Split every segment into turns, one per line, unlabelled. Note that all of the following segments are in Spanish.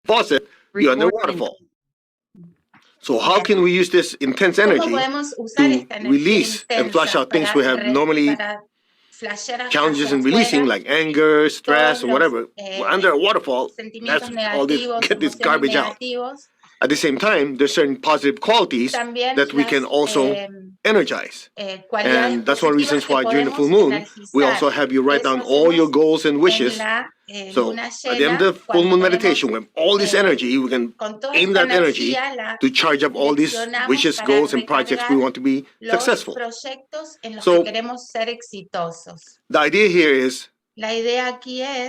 faucet, you're under a waterfall. So how can we use this intense energy to release and flush out things we have normally challenges in releasing, like anger, stress, or whatever? We're under a waterfall. That's all this, get this garbage out. At the same time, there's certain positive qualities that we can also energize. And that's one of the reasons why during the full moon, we also have you write down all your goals and wishes. So at the end of full moon meditation, with all this energy, we can aim that energy to charge up all these wishes, goals, and projects we want to be successful. So the idea here is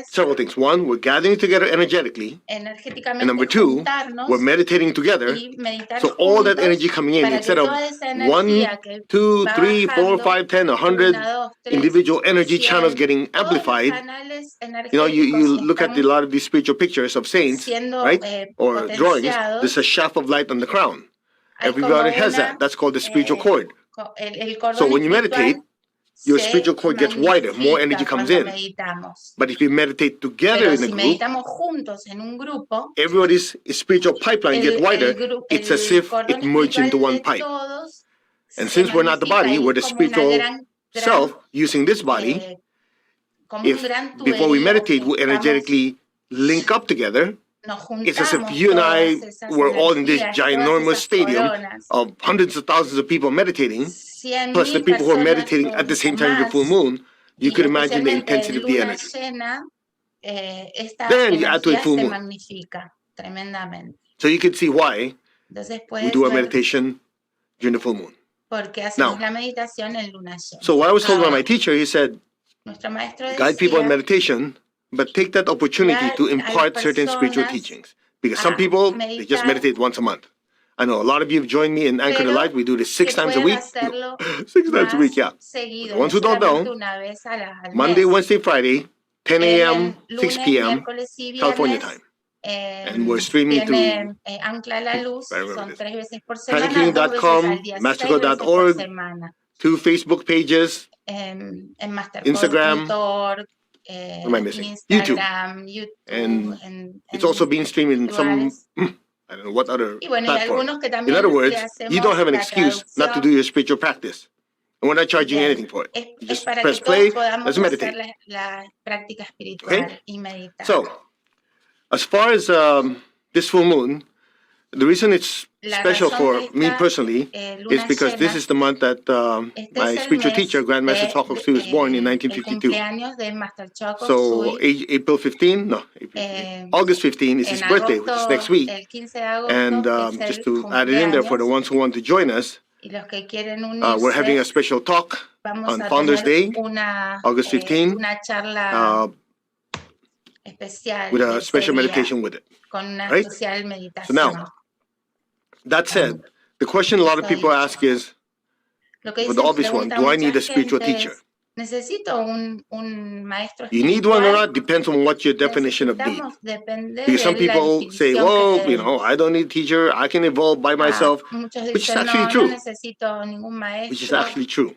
several things. One, we're gathering together energetically. And number two, we're meditating together. So all that energy coming in, instead of 1, 2, 3, 4, 5, 10, 100 individual energy channels getting amplified. You look at a lot of these spiritual pictures of saints, right? Or drawings. There's a shaft of light on the crown. Everybody has that. That's called the spiritual cord. So when you meditate, your spiritual cord gets wider, more energy comes in. But if you meditate together in a group, everybody's spiritual pipeline gets wider. It's as if it merged into one pipe. And since we're not the body, we're the spiritual self using this body. If before we meditate, we energetically link up together, it's as if you and I were all in this ginormous stadium of hundreds of thousands of people meditating, plus the people who are meditating at the same time of the full moon. You could imagine the intensity of the energy. Then you add to a full moon. So you can see why we do our meditation during the full moon. Now, so what I was told by my teacher, he said, guide people in meditation, but take that opportunity to impart certain spiritual teachings. Because some people, they just meditate once a month. I know a lot of you have joined me in Anchor to Life. We do this 6 times a week. 6 times a week, yeah. The ones who don't know, Monday, Wednesday, Friday, 10 a.m., 6 p.m., California time. And we're streaming through PlanetHealing.com, Mastercode.org, 2 Facebook pages, Instagram, what am I missing? YouTube. And it's also being streamed in some, I don't know what other platform. In other words, you don't have an excuse not to do your spiritual practice. And we're not charging anything for it. You just press play, let's meditate. Okay? So, as far as this full moon, the reason it's special for me personally is because this is the month that my spiritual teacher, Grandmaster Chokosu, was born in 1952. So April 15, August 15 is his birthday, which is next week. And just to add it in there for the ones who want to join us, we're having a special talk on Founders Day, August 15, with a special meditation with it. Right? So now, that said, the question a lot of people ask is, for the obvious one, do I need a spiritual teacher? You need one or not depends on what your definition of need. Because some people say, well, I don't need a teacher, I can evolve by myself, which is actually true. Which is actually true.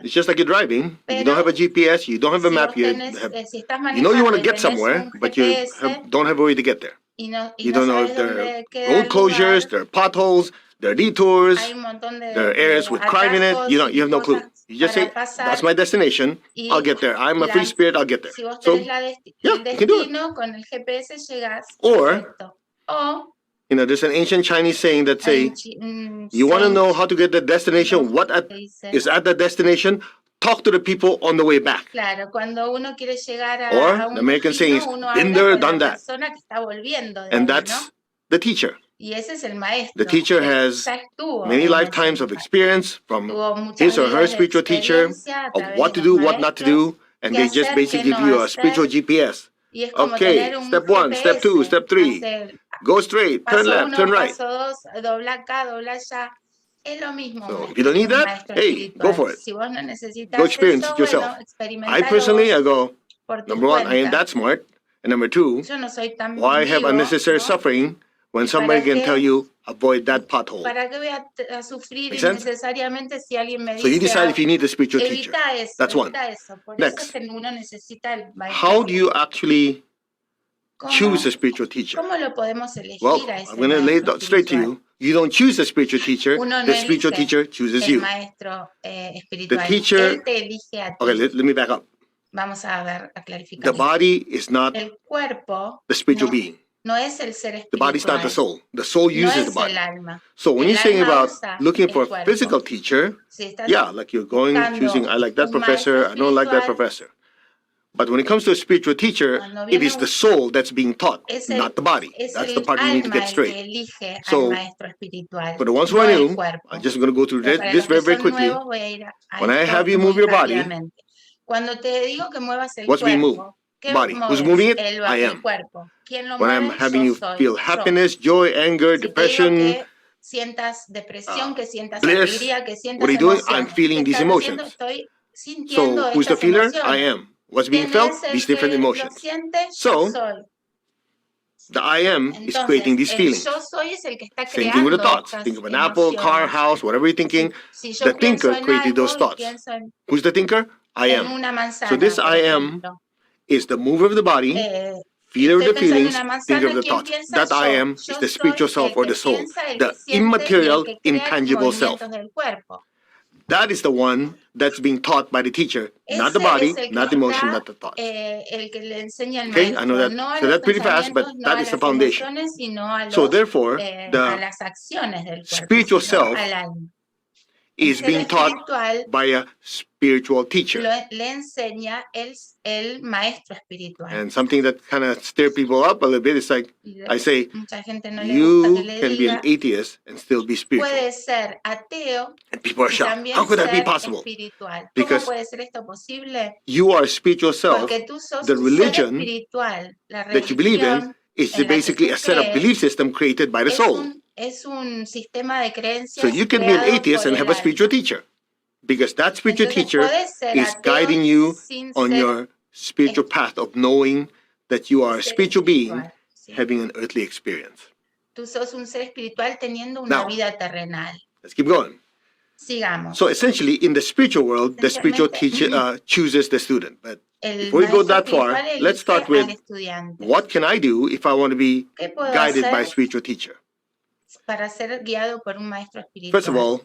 It's just like you're driving. You don't have a GPS, you don't have a map, you want to get somewhere, but you don't have a way to get there. You don't know if there are road closures, there are potholes, there are detours, there are areas with crime in it. You have no clue. You just say, that's my destination, I'll get there. I'm a free spirit, I'll get there. So, yeah, you can do it. Or, there's an ancient Chinese saying that say, you want to know how to get the destination, what is at the destination? Talk to the people on the way back. Or the American saying is, been there, done that. And that's the teacher. The teacher has many lifetimes of experience from his or her spiritual teacher of what to do, what not to do, and they just basically give you a spiritual GPS. Okay, step 1, step 2, step 3, go straight, turn left, turn right. So if you don't need that, hey, go for it. Go experience it yourself. I personally, I go, number 1, I ain't that smart. And number 2, why have unnecessary suffering when somebody can tell you, avoid that pothole? Make sense? So you decide if you need a spiritual teacher. That's one. Next, how do you actually choose a spiritual teacher.
¿Cómo lo podemos elegir
Well,
a ese
I'm going to lay it
maestro
out straight to
espiritual?
you. You don't choose a spiritual teacher.
Uno no
The spiritual
elige
teacher chooses
el
you.
maestro
The
espiritual.
teacher.
Él te elige a ti.
Okay, let me back up.
Vamos a ver, a clarificar.
The body is not
El cuerpo
the spiritual being.
no es el ser espiritual.
The body's not the soul. The soul
No
uses
es
the body.
el alma.
So when
El
you're saying
alma
about
usa
looking
el
for a
cuerpo.
physical teacher,
Si estás
yeah, like you're going, choosing, I like that
un
professor,
maestro
I don't like that
espiritual,
professor. But when it comes to a spiritual teacher,
Cuando
it
viene
is the soul that's being taught,
es
not the body. That's the part you need to
alma
get
el
straight.
que elige al
So,
maestro espiritual,
for the ones who
no
are
el
new,
cuerpo.
I'm just going to go through
Pero para
this
los que
very, very
son
quickly.
nuevos, voy a ir a
When I
esto
have you
muy
move your body,
rápidamente. Cuando te digo que muevas el
what's being moved?
cuerpo, ¿qué
Body.
mueves?
Who's moving it?
El
I am.
cuerpo. ¿Quién lo
When I'm
mueve?
having
Yo
you
soy.
feel
Yo.
happiness, joy, anger,
Si te digo
depression,
que sientas depresión, que sientas
bliss,
alegría, que
what
sientas
are you doing? I'm
emociones.
feeling
¿Qué
these
estás haciendo?
emotions.
Estoy sintiendo
So who's the
estas
feeler?
emociones.
I am. What's being
¿Quién
felt?
es el
These different
que lo
emotions.
siente? Yo
So
soy.
the I am is creating
Entonces,
these
el
feelings.
yo soy es el que está
Same thing with the
creando
thoughts.
estas
Think of an apple, car,
emociones.
house, whatever you're thinking.
Si yo
The
pienso
thinker
en
created those
algo y
thoughts.
pienso
Who's the thinker? I
en
am.
una manzana,
So this
por
I am
ejemplo.
is the mover of the body, feeler of
Estoy
the
pensando en
feelings,
una
thinker
manzana,
of the
¿quién
thoughts.
piensa?
That I
Yo.
am is
Yo
the
soy
spiritual self
el
or
que
the soul,
piensa, el
the
que siente y el
immaterial,
que crea
intangible self.
movimientos del cuerpo.
That is the one that's being taught by the teacher, not the
Ese
body,
es el que
not the emotion,
está,
not the thoughts.
el que le enseña al
Okay, I know
maestro,
that.
no a
So
los
that's pretty fast, but
pensamientos, no
that
a
is the
las
foundation.
emociones, sino a
So
los,
therefore,
a
the
las acciones del cuerpo,
spiritual
sino
self
al alma.
is
El ser
being taught
espiritual
by a spiritual teacher.
le enseña el maestro espiritual.
And something that kind of stir people up a little bit is like, I say,
Mucha gente no le gusta que
you
le
can be an
diga,
atheist and still be spiritual.
puede ser ateo
And people are
y
shocked.
también
How could that be
ser
possible?
espiritual. ¿Cómo
Because
puede ser esto posible?
you are a spiritual self.
Porque tú sos
The
un ser
religion
espiritual. La
that you believe in
religión
is
en la que
basically
tú
a set of
crees
belief system created by the soul.
es un sistema de
So
creencias
you can be an
creado
atheist
por
and
el
have a spiritual
alma.
teacher. Because that spiritual
Entonces,
teacher
puedes ser
is
ateo
guiding you
sin
on
ser
your spiritual path of knowing that you are a
ser
spiritual being
espiritual, ¿sí?
having an earthly experience.
Tú sos un ser espiritual teniendo una
Now,
vida terrenal.
let's keep going.
Sigamos.
So essentially, in the spiritual world, the spiritual teacher chooses the student. But before we go that far, let's start with what can I do if I want to be guided by a spiritual teacher?
Para ser guiado por un maestro espiritual.
First of all,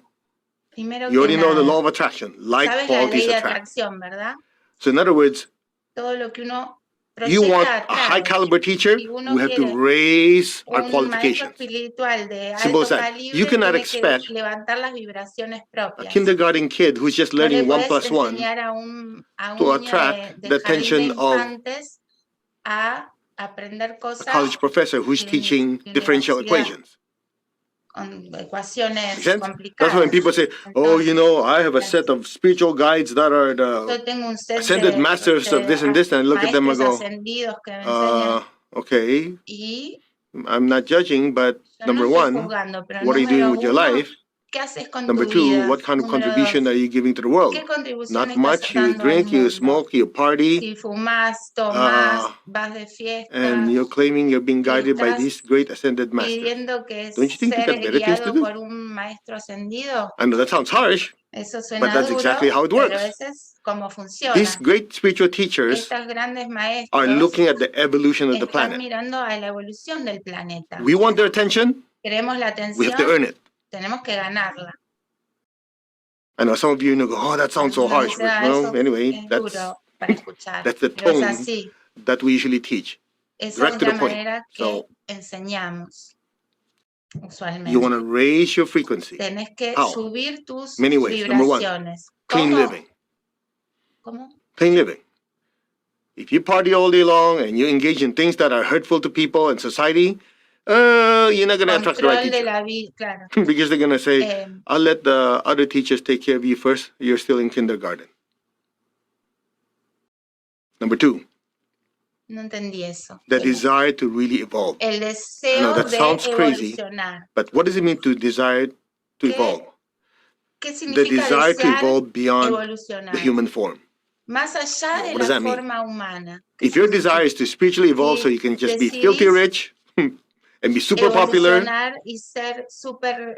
primero
you already
que
know the
nada,
law of attraction. Like
sabes la ley
qualities
de
attract.
atracción, ¿verdad?
So in other words,
Todo lo que uno
you want
proyecta
a high
atrae.
caliber teacher,
Si uno
we have to
quiere
raise our
un maestro
qualifications.
espiritual de
Simple
alto
as that.
calibre,
You cannot
tiene
expect
que levantar las vibraciones
a
propias.
kindergarten kid who's just
No le
learning 1
puedes
plus 1
enseñar a un
to
niño
attract
de
the
jardín de
attention of
infantes a aprender
a
cosas
college professor who's
de
teaching
de
differential
universidad
equations.
con ecuaciones
Make sense?
complicadas.
That's when people say, oh, you
Entonces,
know, I have a set of spiritual guides that are the
yo tengo un set
ascended masters of this and this, and I look at them and
maestros
go,
ascendidos que me enseñan
okay,
y
I'm not judging, but
yo
number
no estoy
one,
juzgando, pero
what are you doing
número
with your
uno,
life?
¿qué haces con
Number
tu
two,
vida?
what kind of
Número
contribution
dos,
are you giving to the world?
¿qué contribución
Not
estás
much. You
dando al
drink, you
mundo?
smoke, you party,
Si fumas, tomas, vas de fiesta
and you're claiming you're being
y
guided by
estás
these great ascended masters.
pidiendo que
Don't you think you
ser
got better things to
guiado
do?
por un maestro ascendido,
I know that sounds harsh,
eso suena
but that's
duro,
exactly how it
pero
works.
ese es como funciona.
These great spiritual teachers
Estas grandes
are
maestros
looking at the evolution of the
están
planet.
mirando a la evolución del planeta.
We want their attention,
Queremos la
we have to earn
atención,
it.
tenemos que ganarla.
I know some of you go, oh, that sounds so
Algunos
harsh.
dicen,
But
"Ah,
well,
eso
anyway,
es
that's
duro para escuchar",
that's the
pero es
tone
así.
that we usually teach.
Esa
Direct
es
to
la
the point.
manera que
So
enseñamos
you
usualmente.
want to raise your frequency.
Tenés que
How?
subir tus
Many ways. Number one,
vibraciones.
clean
¿Cómo?
living.
¿Cómo?
Clean living. If you party all day long and you engage in things that are hurtful to people and society, you're not going to attract the right
Control de
teacher.
la vida, claro.
Because they're going to say, I'll let the other teachers take care of you first. You're still in kindergarten. Number two,
No entendí eso.
the desire to really evolve.
El
I know
deseo
that
de
sounds crazy,
evolucionar.
but what does it mean to desire to evolve?
¿Qué
The
significa
desire to
desear
evolve beyond
evolucionar?
the human form.
Más allá de
What does
la
that mean?
forma humana.
If your desire is to spiritually evolve so you can just be filthy rich and be super popular,
Evolucionar y ser súper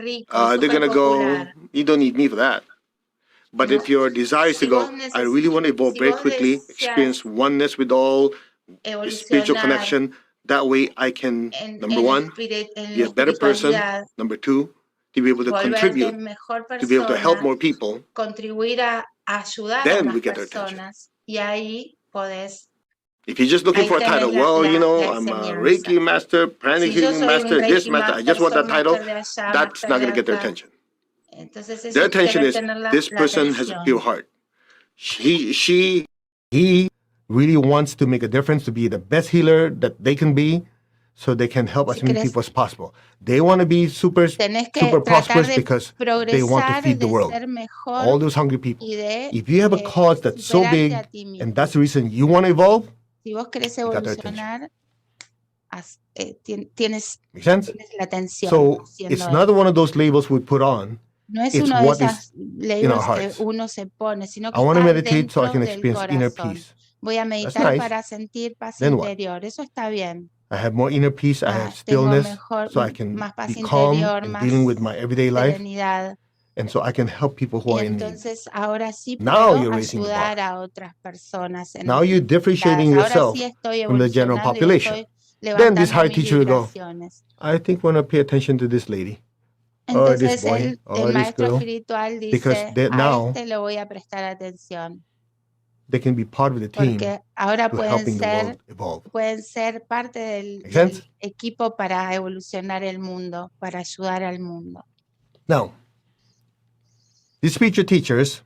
rico,
they're
súper
going to go,
popular.
you don't need me for that. But
No.
if your desire is to
Si
go,
vos
I really want to evolve
si
very
vos
quickly,
deseas-
experience oneness with all, spiritual
evolucionar
connection. That way I can, number one, be a better person. Number two, to be able to contribute,
mejor persona,
to be able to help more people.
Contribuir a ayudar
Then
a
we
otras
get their attention.
personas. Y ahí podés.
If you're just looking for a title, well, you know, I'm a Reiki master, pranic healing master, this master, I just want that title, that's not going to get their attention.
Entonces,
their attention is, this person has a pure heart. He really wants to make a difference, to be the best healer that they can be, so they can help as many people as possible. They want to be super prosperous because they want to feed the world. All those hungry people. If you have a cause that's so big, and that's the reason you want to evolve,
si vos querés evolucionar, tienes la atención.
So it's not one of those labels we put on.
No es uno de esos labels que uno se pone, sino que
I want to
está
meditate so I can
dentro del
experience inner
corazón.
peace.
Voy a meditar para sentir paz interior. Eso está bien.
I have more inner peace, I have stillness, so I can be calm in dealing with my everyday life, and so I can help people who are in need.
Entonces ahora sí
Now
puedo
you're raising the bar.
ayudar a otras personas.
Now you're differentiating yourself from the general population. Then this high teacher will go, I think we want to pay attention to this lady, or this boy, or this girl, because now
le voy a prestar atención.
they can be part of the team
Porque ahora
to helping the world evolve.
pueden ser parte del equipo para evolucionar el mundo, para ayudar al mundo.
Now, these spiritual teachers,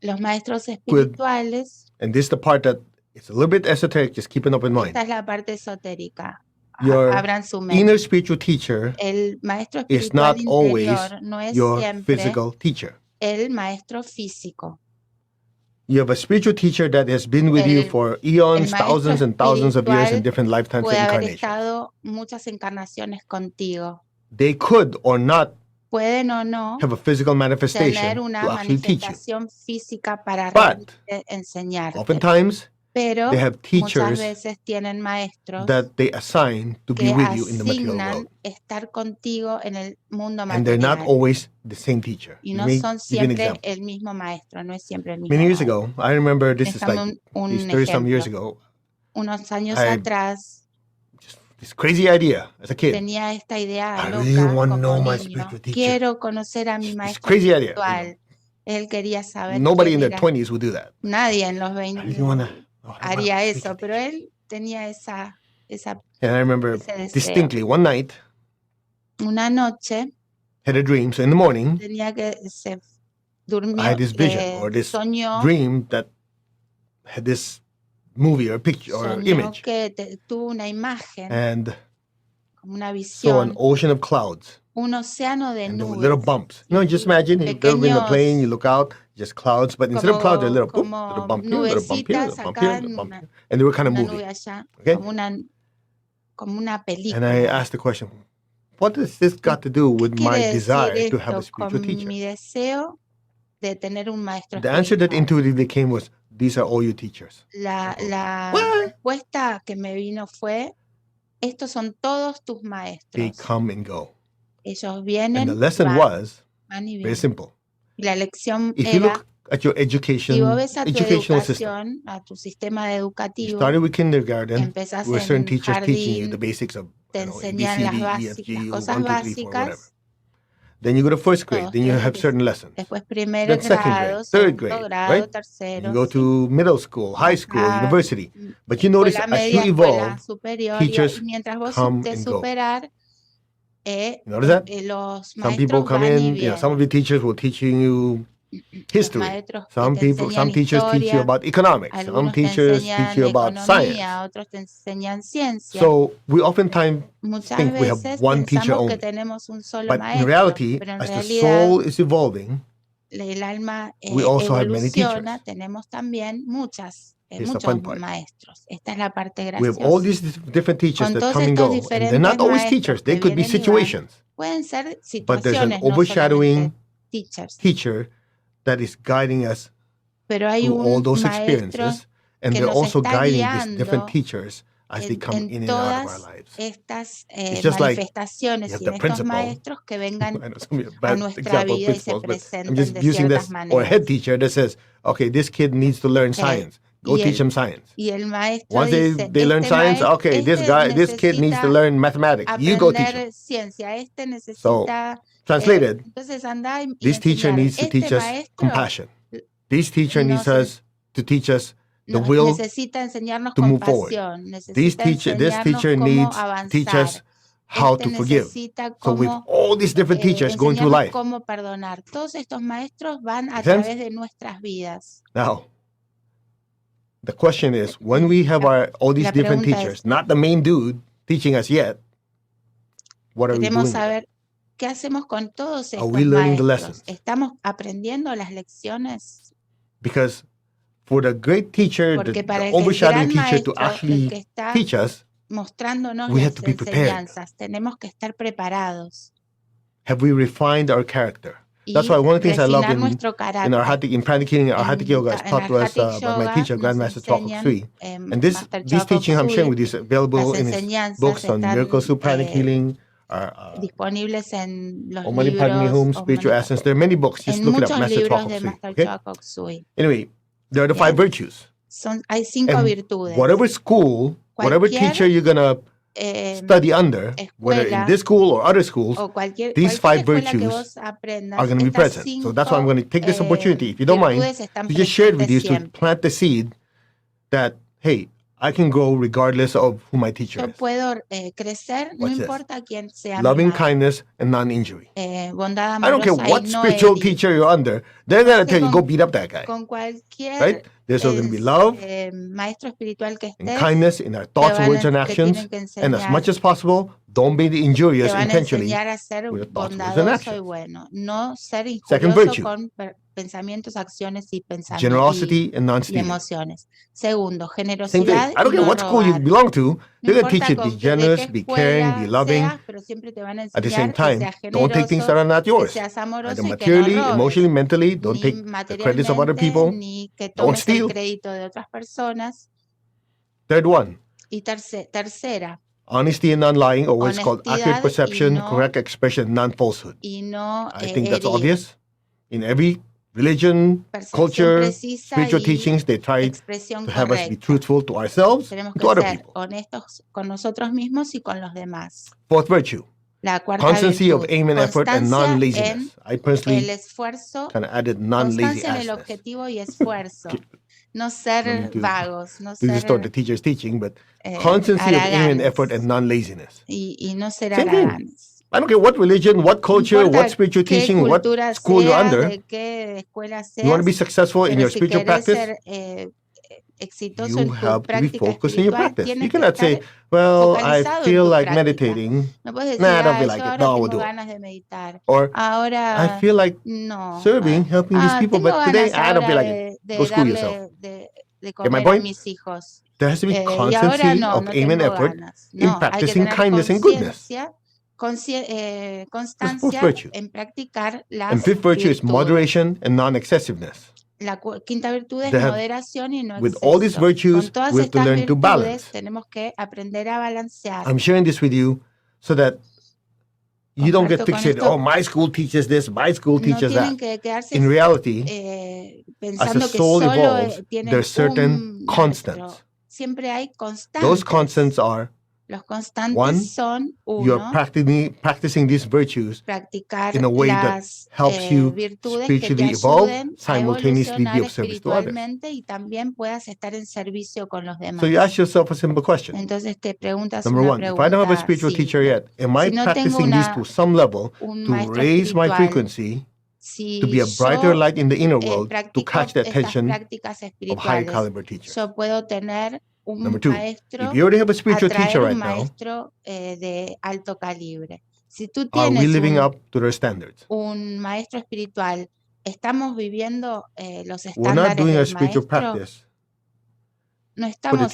los maestros espirituales,
and this is the part that it's a little bit esoteric, just keep it up in mind.
Esta es la parte esotérica.
Your
Abran su mente.
inner spiritual teacher
el maestro espiritual
is not always
no es
your
siempre
physical teacher.
El maestro físico.
You have a spiritual teacher that has been with you for eons, thousands and thousands of years in different lifetimes and incarnations.
Estado muchas encarnaciones contigo.
They could or not
pueden o no
have a physical manifestation
tener una
to actually teach you.
Física para enseñarte.
Oftentimes,
pero
they have teachers
muchas veces tienen maestros
that they assign to be with you in the material world.
Estar contigo en el mundo material.
And they're not always the same teacher.
Y no son siempre el mismo maestro, no es siempre el mismo.
Many years ago, I remember this is like 30-some years ago.
Unos años atrás,
this crazy idea as a kid.
Tenía esta idea
I
loca,
really want to know
niño.
my spiritual teacher.
Quiero conocer a mi maestro
crazy
espiritual.
Idea, you know.
Él quería saber.
Nobody in their 20s would do that.
Nadie en los 20 haría eso, pero él tenía esa
And I remember distinctly one night,
una noche,
had a dream. So in the morning,
tenía que se durmió,
I had this vision or this dream that had this movie or picture or image.
Que tuvo una imagen,
and
como una visión,
saw an ocean of clouds.
Un océano de nubes.
Little bumps. You know, just imagine you've ever been in a plane, you look out, just clouds, but instead of clouds, they're little bump here, little bump here, little bump here, little bump here. And they were kind of moving. Okay?
Como una película.
And I asked the question, what does this got to do with my desire to have a spiritual teacher?
Mi deseo de tener un maestro
the answer that intuitively came was, these are all your teachers.
La respuesta que me vino fue, estos son todos tus maestros.
They come and go.
Ellos vienen.
And the lesson was very simple.
La lección
if you look at your education,
si vos ves a tu
educational
system, a tu sistema educativo,
you started with kindergarten,
where
certain teachers teaching you the basics of
ABCD,
EFG, 1, 2, 3, 4, whatever. Then you go to first grade, then you have certain lessons.
Después
then second grade, third grade, right?
Tercero,
you go to middle school, high school, university. But you notice as you evolve, teachers come and go. You notice that? Some people come in, you know, some of the teachers will teaching you history. Some teachers teach you about economics. Some teachers teach you about science. So we oftentimes think we have one teacher only. But in reality, as the soul is evolving, we also have many teachers.
Muchos maestros. Esta es la parte graciosa.
We have all these different teachers that come and go. And they're not always teachers. They could be situations.
Pueden ser situaciones,
but there's an overshadowing teacher that is guiding us through all those experiences. And they're also guiding these different teachers as they come in and out of our lives.
Estas
just
manifestaciones
like
y estos
principal,
maestros que vengan
a
nuestra vida y se presenten
I'm just
de
using
ciertas
this,
maneras.
or a head teacher that says, okay, this kid needs to learn science. Go teach them science.
Y el maestro
Once
dice,
they learn science, okay, this kid needs to learn mathematics. You go teach him.
Ciencia. Necesita,
Translated,
entonces anda y
this teacher needs to teach us compassion. This teacher needs us to teach us the will to move forward. This teacher needs to teach us how to forgive. So with all these different teachers going through life.
Cómo perdonar. Todos estos maestros van a través de nuestras vidas.
Now, the question is, when we have all these different teachers, not the main dude teaching us yet, what are we doing?
Saber qué hacemos con todos estos
are we learning the lessons?
¿Estamos aprendiendo las lecciones?
Because for the great teacher, the overshadowing teacher to actually teach us,
mostrándonos
we have
las
to be prepared.
enseñanzas. Tenemos que estar preparados.
Have we refined our character? That's why one of the things I love in our in pranic healing, our Hatha Yoga is taught to us by my teacher, Grandmaster Chokok Sui. And this teaching I'm sharing with you is available in his books on miracles through pranic healing,
disponibles en los
Om Mani Padme Hum, Spiritual Essence. There are many books. Just look it up, Master Chokok Sui. Anyway, there are the 5 virtues.
Hay 5 virtudes.
Whatever school, whatever teacher you're going to study under, whether in this school or other schools, these 5 virtues are going to be present. So that's why I'm going to take this opportunity, if you don't mind, to just share it with you to plant the seed that, hey, I can grow regardless of who my teacher is.
Yo puedo crecer, no importa quién sea.
Loving kindness and non-injury.
Bondad amorosa.
I don't care what spiritual teacher you're under, they're going to tell you, go beat up that guy.
Con cualquier
right? There's going to be love
maestro espiritual que estés,
and kindness in our thoughts, words, and actions. And as much as possible, don't be injurious intentionally with your thoughts, words, and actions.
Bueno. No ser
Second virtue.
Con pensamientos, acciones y
generosity and non-stealing.
Emociones. Segundo,
Same thing.
generosidad.
I don't care what school you belong to, they're going to teach you to be generous, be caring, be loving. At the same time, don't take things that are not yours. Either materially, emotionally, mentally, don't take the credits of other people. Don't steal. Third one.
Y tercera.
Honesty and non-lying, or what's called accurate perception, correct expression, non-falsehood. I think that's obvious. In every religion, culture, spiritual teachings, they try to have us be truthful to ourselves and to other people.
Honestos con nosotros mismos y con los demás.
Fourth virtue.
La cuarta
constancy
virtud.
of aim and effort and non-laziness. I personally kind of added non-lazy
constancia en el objetivo y esfuerzo. No ser vagos, no ser
distort the teacher's teaching, but constancy of aim and effort and non-laziness.
Y no ser haraganes.
I don't care what religion, what culture, what spiritual teaching, what school you're under. You want to be successful in your spiritual practice, you have to be focused in your practice. You cannot say, well, I feel like meditating. Nah, I don't feel like it. No, I will do it. Or, I feel like serving, helping these people, but today I don't feel like it. Go school yourself. Get my point? There has to be constancy of aim and effort in practicing kindness and goodness.
Constancia en practicar las
and fifth virtue is moderation and non-excessiveness.
La quinta virtud es moderación y no exceso.
With all these virtues, we have to learn to balance.
Tenemos que aprender a balancear.
I'm sharing this with you so that you don't get fixated. Oh, my school teaches this, my school teaches that. In reality, as a soul evolves, there are certain constants.
Siempre hay constantes.
Those constants are
Los constantes
one,
son
you're practicing these virtues in a way that helps you spiritually evolve, simultaneously be of service to others.
Y también puedas estar en servicio con los demás.
So you ask yourself a simple question.
Entonces te preguntas
Number one, if I don't have a spiritual teacher yet, am I practicing these to some level to raise my frequency, to be a brighter light in the inner world, to catch the attention of higher caliber teachers?
Yo puedo tener
Number two, if you already have a spiritual teacher right now,
de alto calibre. Si tú
are we living up to their standards?
Un maestro espiritual, estamos viviendo los estándares
We're not doing
del
a spiritual
maestro.
Practice.
No estamos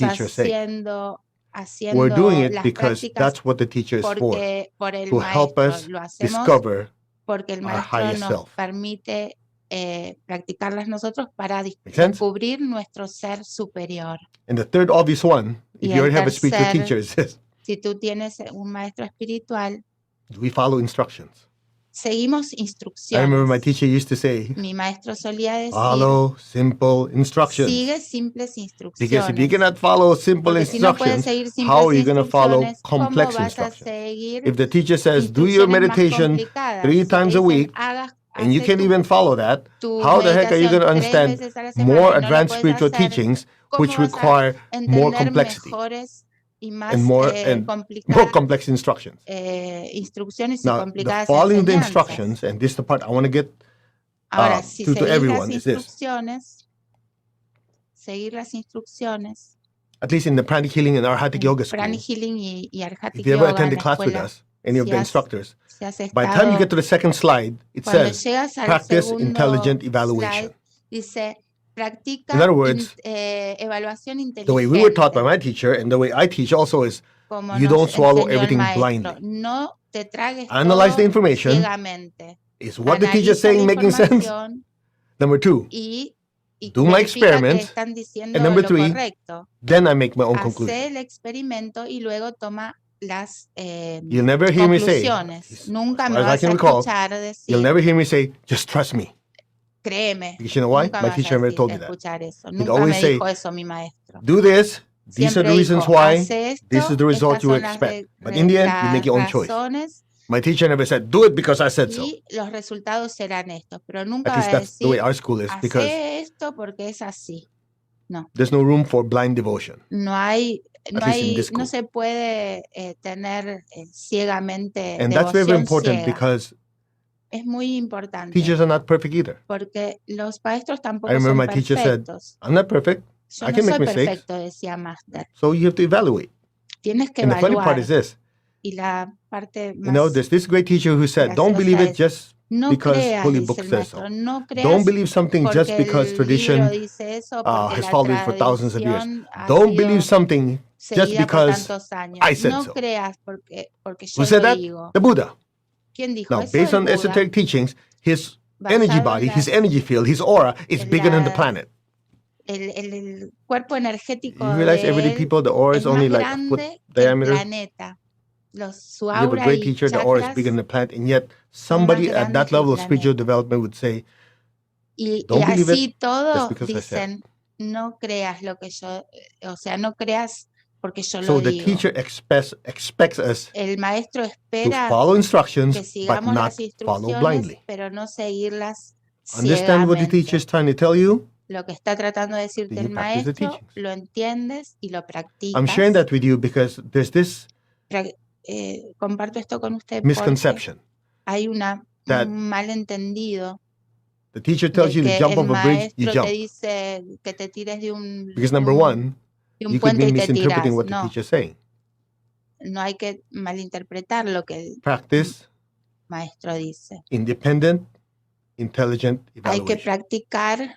haciendo We're doing it because that's what the teacher is for to help us discover
porque el
our
maestro
highest
nos
self.
permite practicarlas nosotros para descubrir nuestro ser superior.
And the third obvious one, if you already have a spiritual teacher, is this.
Si tú tienes un maestro espiritual,
Do we follow instructions?
Seguimos
I remember my
instrucciones.
teacher used to say,
Mi maestro solía decir,
follow simple instructions.
sigue simples
Because if you
instrucciones.
cannot follow simple
Porque si no puedes
instructions,
seguir
how
simples
are you going to follow
instrucciones, ¿cómo
complex
vas a
instructions?
seguir
If the teacher says, do your
instrucciones más
meditation
complicadas?
3
Si te
times a
dicen,
week, and you
hace
can't even follow that,
tu
how the heck are you going to
meditación 3
understand
veces a la semana
more
y no la
advanced
puedes
spiritual
hacer,
teachings
¿cómo
which
vas a
require more
entender
complexity
mejores y más
and more
complicadas
complex instructions?
instrucciones y
Now, the
complicadas
following the
enseñanzas?
instructions, and this is the part I want to get
Ahora, si
to
seguir las
everyone, is this.
seguir las instrucciones,
At least in the pranic healing and arhatic yoga school,
pranic healing y arhatic
if you ever
yoga en
attend the
la
class with
escuela,
us, any of
si
the
has-
instructors,
si has
by the time you
estado-
get to the second slide, it
cuando
says
llegas al
practice
segundo
intelligent evaluation.
slide, dice practica
In other words,
evaluación inteligente.
the way we were taught by my teacher and the way I teach also is
como
you
nos
don't swallow
enseñó el
everything
maestro.
blindly.
No te tragues
Analyze the
todo
information.
ciegamente.
Is what the teacher is
Analiza
saying
la
making sense?
información
Number 2,
y
do my
verifica que
experiment.
están diciendo
And number
lo
3,
correcto.
then I make my own
Hace
conclusion.
el experimento y luego toma las
You'll never hear me say,
conclusiones. Nunca
as
me
far as I
vas a
can recall,
escuchar
you'll
decir,
never hear me say, just trust me.
créeme.
Because you know why?
Nunca
My
me vas
teacher
a
never
decir,
told me that.
escuchar eso.
He'd
Nunca
always
me
say,
dijo eso mi maestro.
do this. These are
Siempre
the reasons
dijo,
why.
hace esto,
This is the result
estas
you
son las
expect. But in the end, you make your own choice.
razones
My teacher never said, do it because I said so.
y los resultados serán estos, pero nunca
At
va
least
a
that's the way
decir,
our school is, because
hace esto porque es así.
there's no room for blind devotion. At least in this school.
No se puede tener ciegamente
And that's very
devoción
important
ciega.
because
Es muy importante
teachers are not perfect either.
porque los maestros
I
tampoco
remember
son
my teacher said,
perfectos.
I'm not perfect.
Yo
I
no
can
soy
make mistakes.
perfecto, decía Master.
So you have to evaluate.
Tienes que
And the funny part
evaluar.
is this.
Y la parte
You know,
más
there's this great teacher who said, don't believe
graciosa
it just
no
because
creas,
Holy
dice
Book
el
says so.
maestro, no creas
Don't believe something just
porque
because
el
tradition
libro dice eso, porque
has
la
followed it for thousands of years.
tradición ha
Don't
sido
believe something just
seguida por
because
tantos años.
I said
No
so.
creas porque
Who
yo
said
lo
that?
digo.
The Buddha.
¿Quién dijo
Now,
eso?
based
El
on
Buda.
esoteric teachings, his
Basado
energy
en
body, his
las-
energy field, his aura is
en
bigger than the
la-
planet.
El cuerpo energético
You realize
de
everyday
él
people, the aura
es
is only
más
like a foot
grande que el
diameter.
planeta. Su
You have a
aura
great
y
teacher, the aura is
chakras
bigger than the planet, and yet
son más
somebody at
grandes
that
que el
level of spiritual
planeta.
development would say,
Y
Don't believe
así
just
todo
because I said.
dicen, no creas lo que yo, o sea, no creas porque yo
So
lo
the
digo.
teacher expects us
El maestro
to
espera
follow
que
instructions, but
sigamos
not
las
follow
instrucciones,
blindly.
pero no seguirlas
Understand what the teacher is
ciegamente.
trying to tell you?
Lo que está tratando de decirte
Then you
el
practice the
maestro,
teachings.
lo entiendes y lo
I'm
practicas.
sharing that with you because there's this
Comparto esto con usted porque
misconception
hay un
that
malentendido
the teacher
de
tells you to
que
jump
el
off a bridge, you
maestro te
jump.
dice que te tires de un,
Because number one,
de un
you could
puente
be
y te tiras.
misinterpreting what the
No,
teacher's saying.
no hay que malinterpretar lo que el
Practice
maestro dice.
independent, intelligent
Hay que
evaluation.
practicar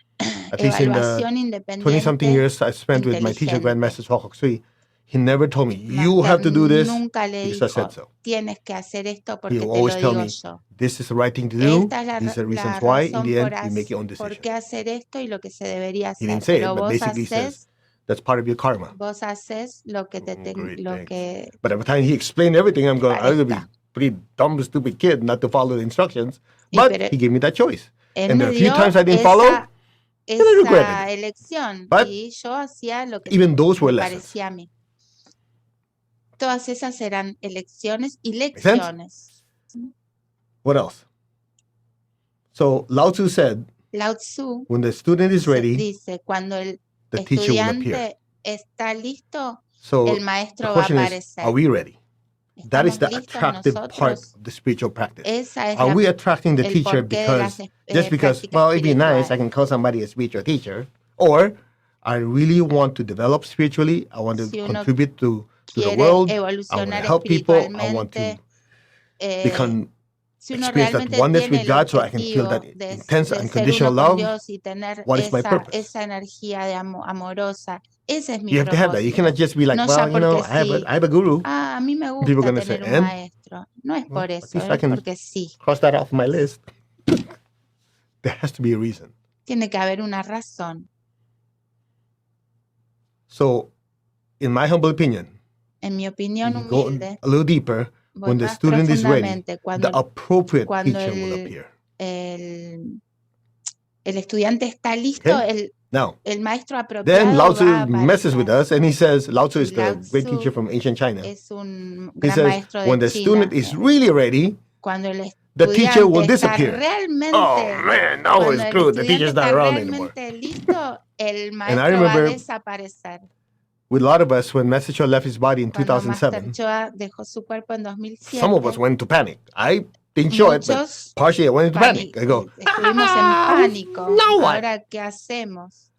At least in the
evaluación
20-something
independiente.
years I spent with my teacher,
inteligente.
Grandmaster Swakok Sui, he never told me, you
Master
have to do this
nunca le
because I
dijo,
said so.
tienes que hacer esto
He
porque
will
te
always
lo
tell
digo
me,
yo.
this is the right thing to do,
Esta es
these are
la
reasons why, in
razón
the end, you make your own
por
decision.
qué hacer esto y lo que se debería
He
hacer.
didn't say it,
Pero
but
vos
basically says,
haces,
that's part of your karma.
vos haces lo que te
Great,
lo
thanks.
que
But every time he explained everything, I'm going, I was going to be
parezca.
pretty dumb, stupid kid not to follow the instructions.
Y
But
pero
he gave me that choice.
él
And
me
there are a few
dio
times I didn't follow,
esa
I regretted it.
elección
But
y yo hacía lo que
even those were
me
lessons.
parecía a mí. Todas esas eran elecciones y
sense?
lecciones.
What else? So Lao Tzu said,
Lao Tzu
when the student is ready,
dice, cuando el
the teacher will appear.
estudiante está listo,
So
el
the
maestro va a
question is,
aparecer.
are we ready? That is
¿Estamos
the
listos
attractive part
nosotros?
of the spiritual practice.
Esa es
Are we attracting the
el
teacher
porqué de las
because just because,
prácticas
well, it'd be nice, I
espirituales.
can call somebody a spiritual teacher, or I really want to develop spiritually, I want to
Si uno
contribute to the
quiere
world, I want to
evolucionar
help people, I want to
espiritualmente,
become
si uno
experience that
realmente
oneness
tiene
with
el
God so I can feel that
objetivo de
intense
ser
unconditional
uno con
love.
Dios y tener
What is my purpose?
esa energía de amorosa, ese es mi
You have to have that. You cannot
propósito.
just be like,
No
well,
ya
you know,
porque sí.
I have a guru.
A mí me
People are
gusta
going to say,
tener un
and?
maestro. No es por
At
eso,
least I
es
can
porque sí.
cross that off my list. There has to be a reason.
Tiene que haber una razón.
So, in my humble opinion,
En mi opinión
you go
humilde,
a little deeper. when the student is ready, the appropriate teacher will appear.
El estudiante está listo,
Now,
el maestro apropiado
then Lao Tzu
va a
messes with us, and he says, Lao Tzu
Y
is the
Lao
great
Tzu
teacher from ancient China.
es un
He
gran
says,
maestro de
when the
China.
student is really ready,
Cuando el
the teacher will
estudiante está
disappear.
realmente,
Oh man, now
cuando
it's
el
screwed. The
estudiante
teacher's not
está
around anymore.
realmente listo, el
And I
maestro va a
remember
desaparecer.
with a lot of us, when Master Cho left his body in
Cuando Master
2007,
Choa dejó su cuerpo en 2007,
some of us went into panic. I didn't show it, but
muchos
partially I went into panic. I go,
estuvimos en pánico.
now what?
Ahora, ¿qué hacemos?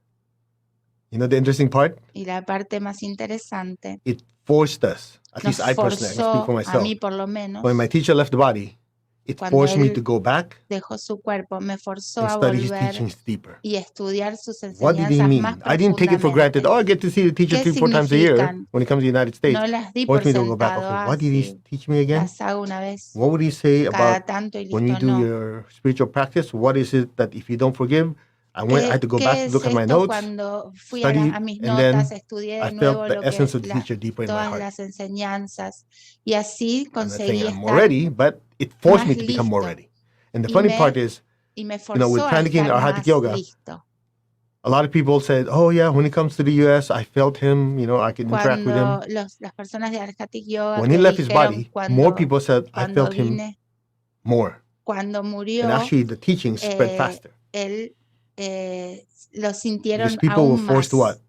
You know the interesting part?
Y la parte más interesante,
It forced us, at
nos
least I personally, I can speak
forzó,
for
a
myself.
mí por lo menos,
When my teacher left the body, it
Cuando
forced me
él
to go back
dejó su cuerpo, me forzó
and
a
study his
volver
teachings deeper.
y estudiar sus
What did he
enseñanzas
mean?
más
I didn't take it for granted. Oh, I get to see the teacher
¿Qué
3-4 times a year
significan?
when he comes to the United States.
No las di
Forced
por
me to go back.
sentado,
Okay, what did he teach me again?
las hago una vez
What would he say
cada
about
tanto y
when you
listo,
do
no.
your spiritual practice? What is it that if you don't forgive, I had to go
¿Qué
back to
es
look at my
esto?
notes,
Cuando fui
study,
a mis
and then
notas, estudié
I
de
felt
nuevo
the
lo
essence
que
of the teacher deeper in my
todas
heart.
las enseñanzas y así
I'm not saying
conseguí
I'm more
estar
ready, but it forced me
más
to become more
listo.
ready. And the
Y
funny
me-
part is,
y me
with
forzó a
practicing
estar
Arhatic
más
Yoga,
listo.
a lot of people said, oh yeah, when he comes to the US, I felt him, I can interact with him.
Cuando las personas de Arhatic Yoga
When
que
he left his
dijeron
body,
cuando,
more people said, I
cuando
felt him
vine,
more.
cuando murió,
And actually, the teaching spread
eh,
faster.
él lo sintieron
Because people were
aún
forced to
más.
what?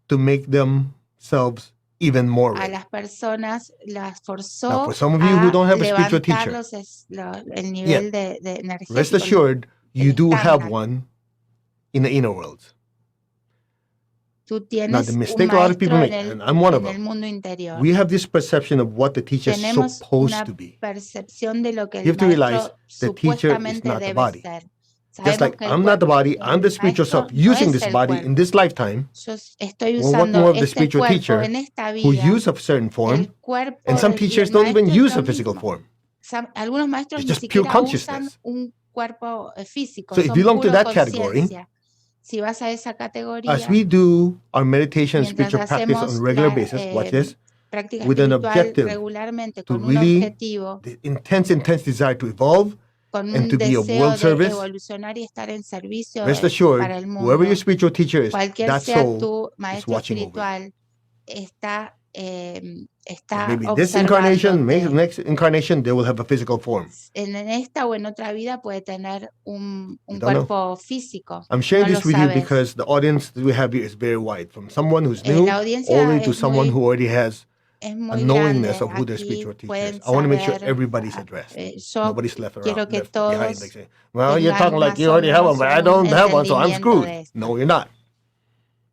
To make themselves even more
A
ready.
las personas las forzó
Now, for some of you who don't have a spiritual teacher,
el nivel de
rest
energético.
assured, you
el
do have
estándar.
one in the inner world.
Tú
Now,
tienes
the
un
mistake a lot of people
maestro
make, and I'm one of
en el
them,
mundo interior.
we have this perception of what the teacher is
Tenemos
supposed
una
to be.
percepción de lo que
You
el
have to realize
maestro
the teacher is
supuestamente
not the
debe
body.
ser.
Just
Sabemos
like
que el
I'm not the body,
cuerpo-
I'm the
el
spiritual
maestro
self
no
using
es
this
el
body
cuerpo.
in this lifetime.
Yo estoy
Well, what
usando
more of the
este
spiritual
cuerpo
teacher
en esta
who
vida.
use a certain form,
El cuerpo
and some
y
teachers
el
don't even
maestro es
use
lo
a physical
mismo.
form.
Algunos maestros
It's
ni
just pure
siquiera usan
consciousness.
un cuerpo físico,
So if
son
you belong to
puro
that category,
conciencia. Si vas a esa categoría,
as we do our meditation and
mientras
spiritual practice on
hacemos
a regular
la
basis, watch this,
práctica
with an
espiritual
objective
regularmente
to
con un
really,
objetivo,
the intense desire to evolve
con
and
un
to be of
deseo
world
de
service,
evolucionar y estar en servicio
rest assured,
para el
whoever
mundo.
your spiritual teacher is,
Cualquier
that
sea
soul
tu
is
maestro
watching over you.
espiritual, está
Maybe this incarnation, maybe
observándote.
next incarnation, they will have a physical form.
En esta o en otra vida puede tener un
You don't know.
cuerpo físico.
I'm sharing
No lo
this with you
sabes.
because the audience that we have here is very wide, from someone who's new
La audiencia
all the way to
es
someone
muy-
who already has
Es
a
muy
knowingness
grande.
of who their
Aquí
spiritual teacher is.
pueden
I want to make sure
saber,
everybody's addressed.
yo
Nobody's left
quiero
around,
que
left behind.
todos
Like saying, well, you're
tengan
talking like
más
you
o
already have one,
menos
but I
un
don't have one, so I'm
entendimiento
screwed.
de esto.
No, you're not.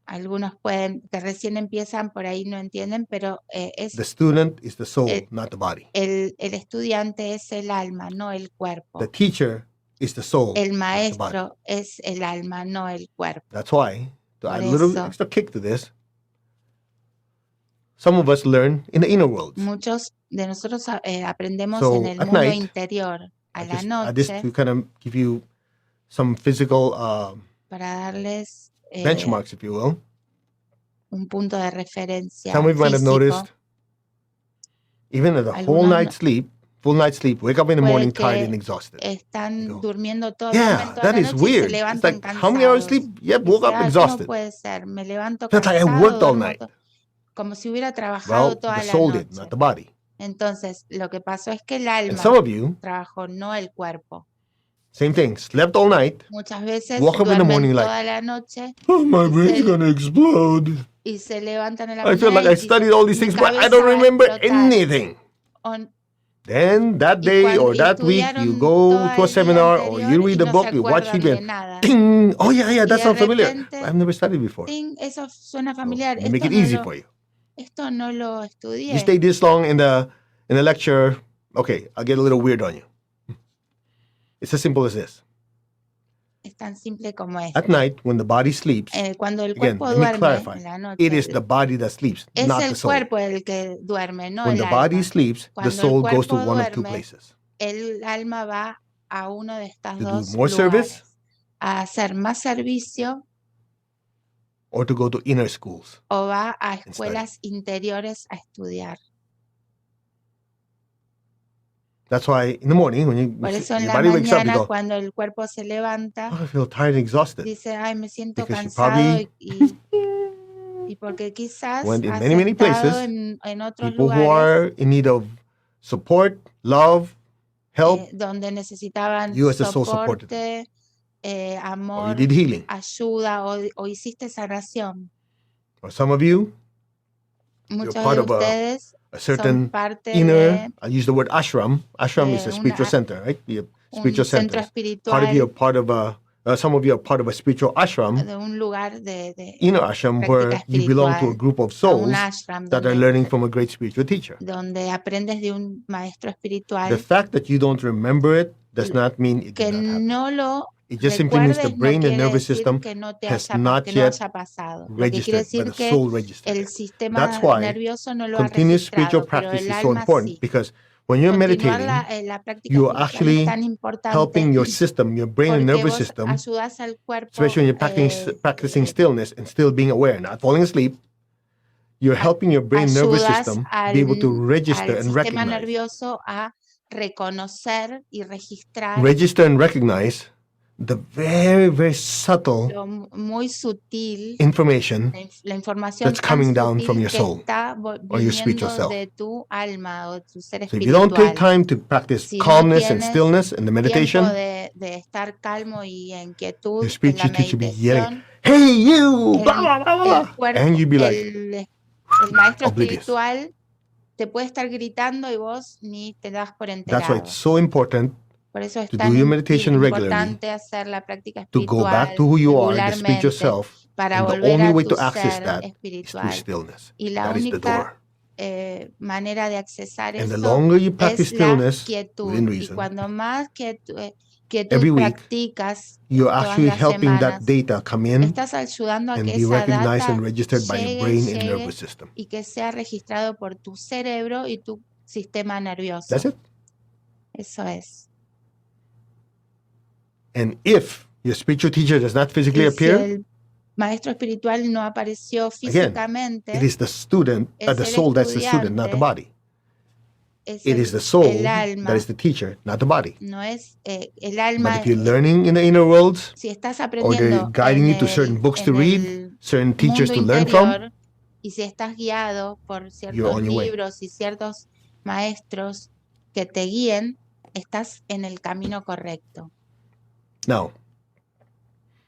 Algunos pueden, que recién empiezan, por ahí no entienden, pero
The student is the soul,
el-
not the body.
el estudiante es el alma, no el cuerpo.
The teacher is the soul,
El
not the body.
maestro es el alma, no el cuerpo.
That's why, to
Por
add a little
eso-
extra kick to this, some of us learn in the inner worlds.
Muchos de nosotros aprendemos
So,
en el
at
mundo
night,
interior, a
I
la
just add this
noche,
to kind of give you some physical
para darles
benchmarks, if you will.
un punto de referencia
Some of you might have
físico.
noticed, even at a whole
Algunos
night's sleep, full night's sleep, wake up in the
Puede
morning
que
tired and exhausted.
Están
Digo,
durmiendo todo,
Yeah,
duermen toda
that
la
is
noche y se
weird. It's
levantan
like, how many hours
cansados.
sleep? Yeah,
Y
woke
dice,
up
"Ay, ¿cómo
exhausted.
puede ser? Me levanto
That's like I
cansado,
worked all
duermo
night.
como si hubiera trabajado
Well,
toda
the
la
soul
noche."
did, not the body.
Entonces, lo que pasó es que el
And some
alma
of you,
trabajó, no el cuerpo.
same thing, slept all night.
Muchas veces
Woke up in the
duermen
morning like,
toda la noche
oh, my
Y
brain's
se-
gonna explode.
y se levantan en la
I feel
mañana
like I
y dicen,
studied all these
"Mi
things, but I
cabeza
don't
va a
remember
explotar".
anything.
O-
Then that
Y
day
cuando
or that week, you
estudiaron
go
todo
to a
el día
seminar or
anterior
you
y
read a
no
book,
se
you watch
acuerdan de
TV.
nada.
Ding! Oh, yeah, that
de
sounds familiar.
repente-
I've never studied before.
Ting, eso suena
So,
familiar.
let me make
Esto
it
no
easy
lo-
for you.
Esto no lo
You
estudié.
stay this long in the lecture, okay, I'll get a little weird on you. It's as simple as this.
Es tan simple como esto.
At night, when the body sleeps,
Cuando el
again,
cuerpo
let me
duerme
clarify.
en la noche,
It is the body that sleeps,
es
not
el
the soul.
cuerpo el que duerme, no
When
el
the body
alma.
sleeps, the
Cuando el
soul goes to
cuerpo
one of two
duerme,
places.
El alma va a uno de estos
To do
dos
more
lugares.
service
A hacer más servicio
or to go to inner schools.
o va a
study.
escuelas interiores a estudiar.
That's why in the morning, when
Por eso en
your
la
body wakes up, you
mañana,
go,
cuando el cuerpo se levanta,
oh, I feel tired and exhausted.
dice, ay, me siento
Because you
cansado
probably
y porque quizás
went in
has
many
estado
places,
en otros
people who
lugares
are in need of support, love, help.
donde necesitaban
You as the soul supported them.
soporte,
Or you
amor,
did healing.
ayuda o hiciste sanación.
Or some of you, you're
Muchos
part
de
of
ustedes
a
son
certain
parte
inner,
de
I use the word ashram. Ashram is
de
a spiritual center, right? The spiritual
un centro
centers. Part of you are
espiritual,
part of some of you are part of a spiritual ashram,
de un lugar de
inner ashram,
práctica
where you belong to a
espiritual,
group of
a un
souls
ashram
that are learning from a great spiritual teacher.
donde aprendes de un maestro
The
espiritual.
fact that you don't remember it does not mean it did
Que
not happen.
no lo
It just simply means the
recuerdes no
brain and
quiere
nervous
decir
system
que no
has
haya
not yet
pasado. Lo que quiere
registered, but
decir
the
que
soul registered
el
it.
sistema
That's why
nervioso no lo ha
continuous spiritual
registrado, pero
practice
el
is so
alma
important,
sí.
because when you're
Continuar
meditating,
la práctica
you are
espiritual es
actually
tan importante
helping your system, your brain and
porque
nervous
vos
system,
ayudas al cuerpo,
especially when you're practicing stillness and still being aware, not falling asleep. You're helping your brain and nervous
ayudas
system be able to register
al
and
sistema
recognize.
nervioso a reconocer y registrar
Register and recognize the very, very subtle
lo muy sutil,
information
la información
that's
tan
coming down from
sutil
your
que
soul
está
or your spiritual
viniendo
self.
de tu alma o de tu ser
So if you don't take
espiritual.
time to practice
Si no
calmness and
tienes
stillness in the
tiempo
meditation,
de estar calmo y en quietud
your
en la
spiritual teacher should be yelling,
meditación,
"Hey you!"
el,
blah, blah, blah,
el
blah.
cuerpo,
And you'd be like
el maestro
oblivious.
espiritual te puede estar gritando y vos ni te das por
That's why
enterado.
it's so important
Por eso es
to
tan
do your meditation regularly,
importante hacer la práctica
to go back
espiritual
to who you are, the spiritual
regularmente,
self,
para
and the
volver
only
a
way
tu
to access
ser
that is through
espiritual.
stillness.
Y la
That is the
única
door.
manera de accesar
And the
eso
longer you practice
es la
stillness,
quietud.
within
Y
reason,
cuando más quietud
every week,
practicas
you're
todas
actually
las
helping that
semanas,
data come in
estás ayudando a
and
que
be
esa
recognized and
data
registered by your brain and nervous system.
y que sea registrado por tu cerebro y tu sistema nervioso.
That's it.
Eso es.
And if your spiritual teacher does not physically
Y si
appear,
el maestro espiritual no apareció
again,
físicamente,
it is the student,
es
the
el
soul that's the student, not the
estudiante,
body.
es
It is the soul
el alma,
that is the teacher, not the body.
no es el
But
alma.
if you're learning in the inner worlds,
Si estás
or they're
aprendiendo
guiding you to certain books to
en
read,
el
certain teachers
mundo
to learn from,
interior, y si estás guiado por
you're
ciertos
on your way.
libros y ciertos maestros que te guíen, estás en el camino correcto.
Now,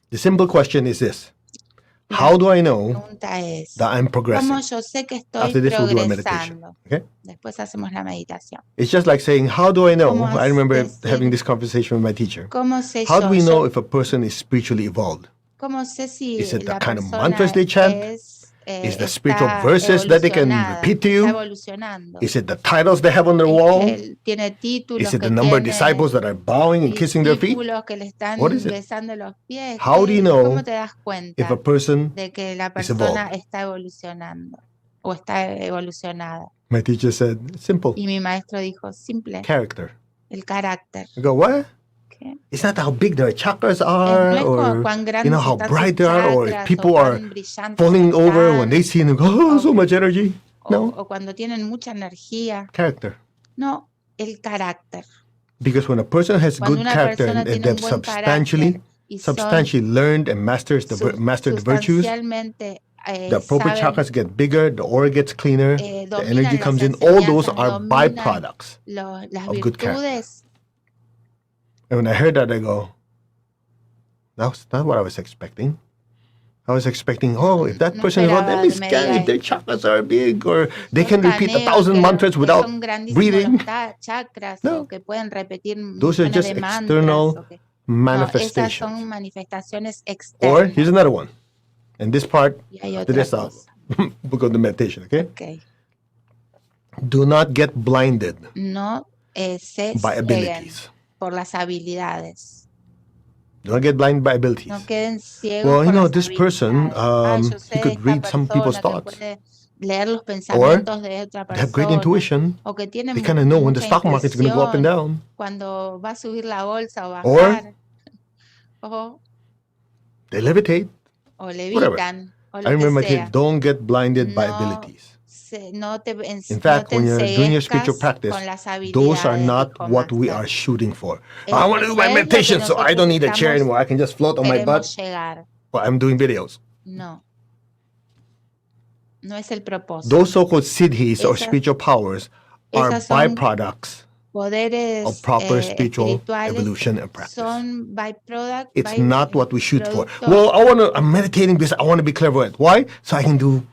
the simple question is this.
La
How do I know
pregunta es,
that I'm progressing?
¿cómo yo sé que estoy
After this, we'll do a meditation.
progresando?
Okay?
Después hacemos la meditación.
It's just like saying, how do I know?
¿Cómo
I remember
decir,
having this conversation with my teacher.
¿cómo sé
How do we know
yo?
if a person is spiritually evolved?
¿Cómo sé si
Is it the
la
kind of
persona
mantras they chant? Is the spiritual
está
verses that they can
evolucionada,
repeat to
está
you?
evolucionando?
Is it the titles they have on their wall?
Que tiene títulos,
Is it
que
the number of
tiene
disciples that are bowing and kissing their feet?
discípulos que le están
What is it?
besando los pies?
How do you know
¿Cómo te das cuenta
if a person
de que la
is
persona
evolved?
está evolucionando o está evolucionada?
My teacher said, simple.
Y mi maestro dijo, simple,
Character.
el carácter.
I go, what?
¿Qué?
It's not how big their chakras
No
are,
es
or
cuán
you
grandes
know how
están
bright
sus
they are, or if
chakras,
people
o
are
cuán brillantes
falling over when
están,
they see them. Go, oh, so much energy. No,
o cuando tienen mucha energía.
character.
No, el carácter.
Because when a person has
Cuando
good
una
character
persona
and
tiene
they've
un buen carácter y son
substantially learned and mastered the virtues,
sustancialmente
the appropriate
saben,
chakras get bigger, the aura gets cleaner, the
dominan
energy
las
comes in. All those
enseñanzas,
are
dominan
byproducts
las
of good character.
virtudes.
And when I heard that, I go, that's not what I was expecting. I was expecting, oh, if that
No
person is well, let
esperaba
me
que me
scan
diga
if their chakras are big, or they
yo
can repeat
escaneo
1,000
que
mantras without
son grandísimos
breathing.
los chakras,
No.
o que pueden repetir
Those are
millones
just
de mantras.
external
No, esas son
manifestations.
manifestaciones
Or
externas.
here's another one. And this part,
Y hay
after
otra
this, I'll
cosa.
we'll go to meditation, okay?
Okay.
Do not get blinded
No se
by
cieguen
abilities.
por las habilidades.
Do not get blinded by abilities.
No queden ciegos
Well, you
por
know,
las
this person,
habilidades. Yo
he
sé
could
esta
read some people's
persona que
thoughts.
puede leer los pensamientos de otra
They have great
persona,
intuition.
o que tiene
They kind of know when the
mucha
stock market is going to go up and
intuición
down.
cuando va a subir la bolsa o
Or
bajar, o
they levitate.
levitan, o
I
lo
remember my
que
kid,
sea.
don't get blinded by
No
abilities. In fact, when you're doing your spiritual practice, those are not what we are shooting for. I want to do my meditation, so I don't need a chair anymore. I can just float on my butt. But I'm doing videos.
No es el propósito.
Those so-called siddhis or spiritual powers are byproducts of proper spiritual evolution and practice. It's not what we shoot for. Well, I'm meditating because I want to be clairvoyant. Why? So I can do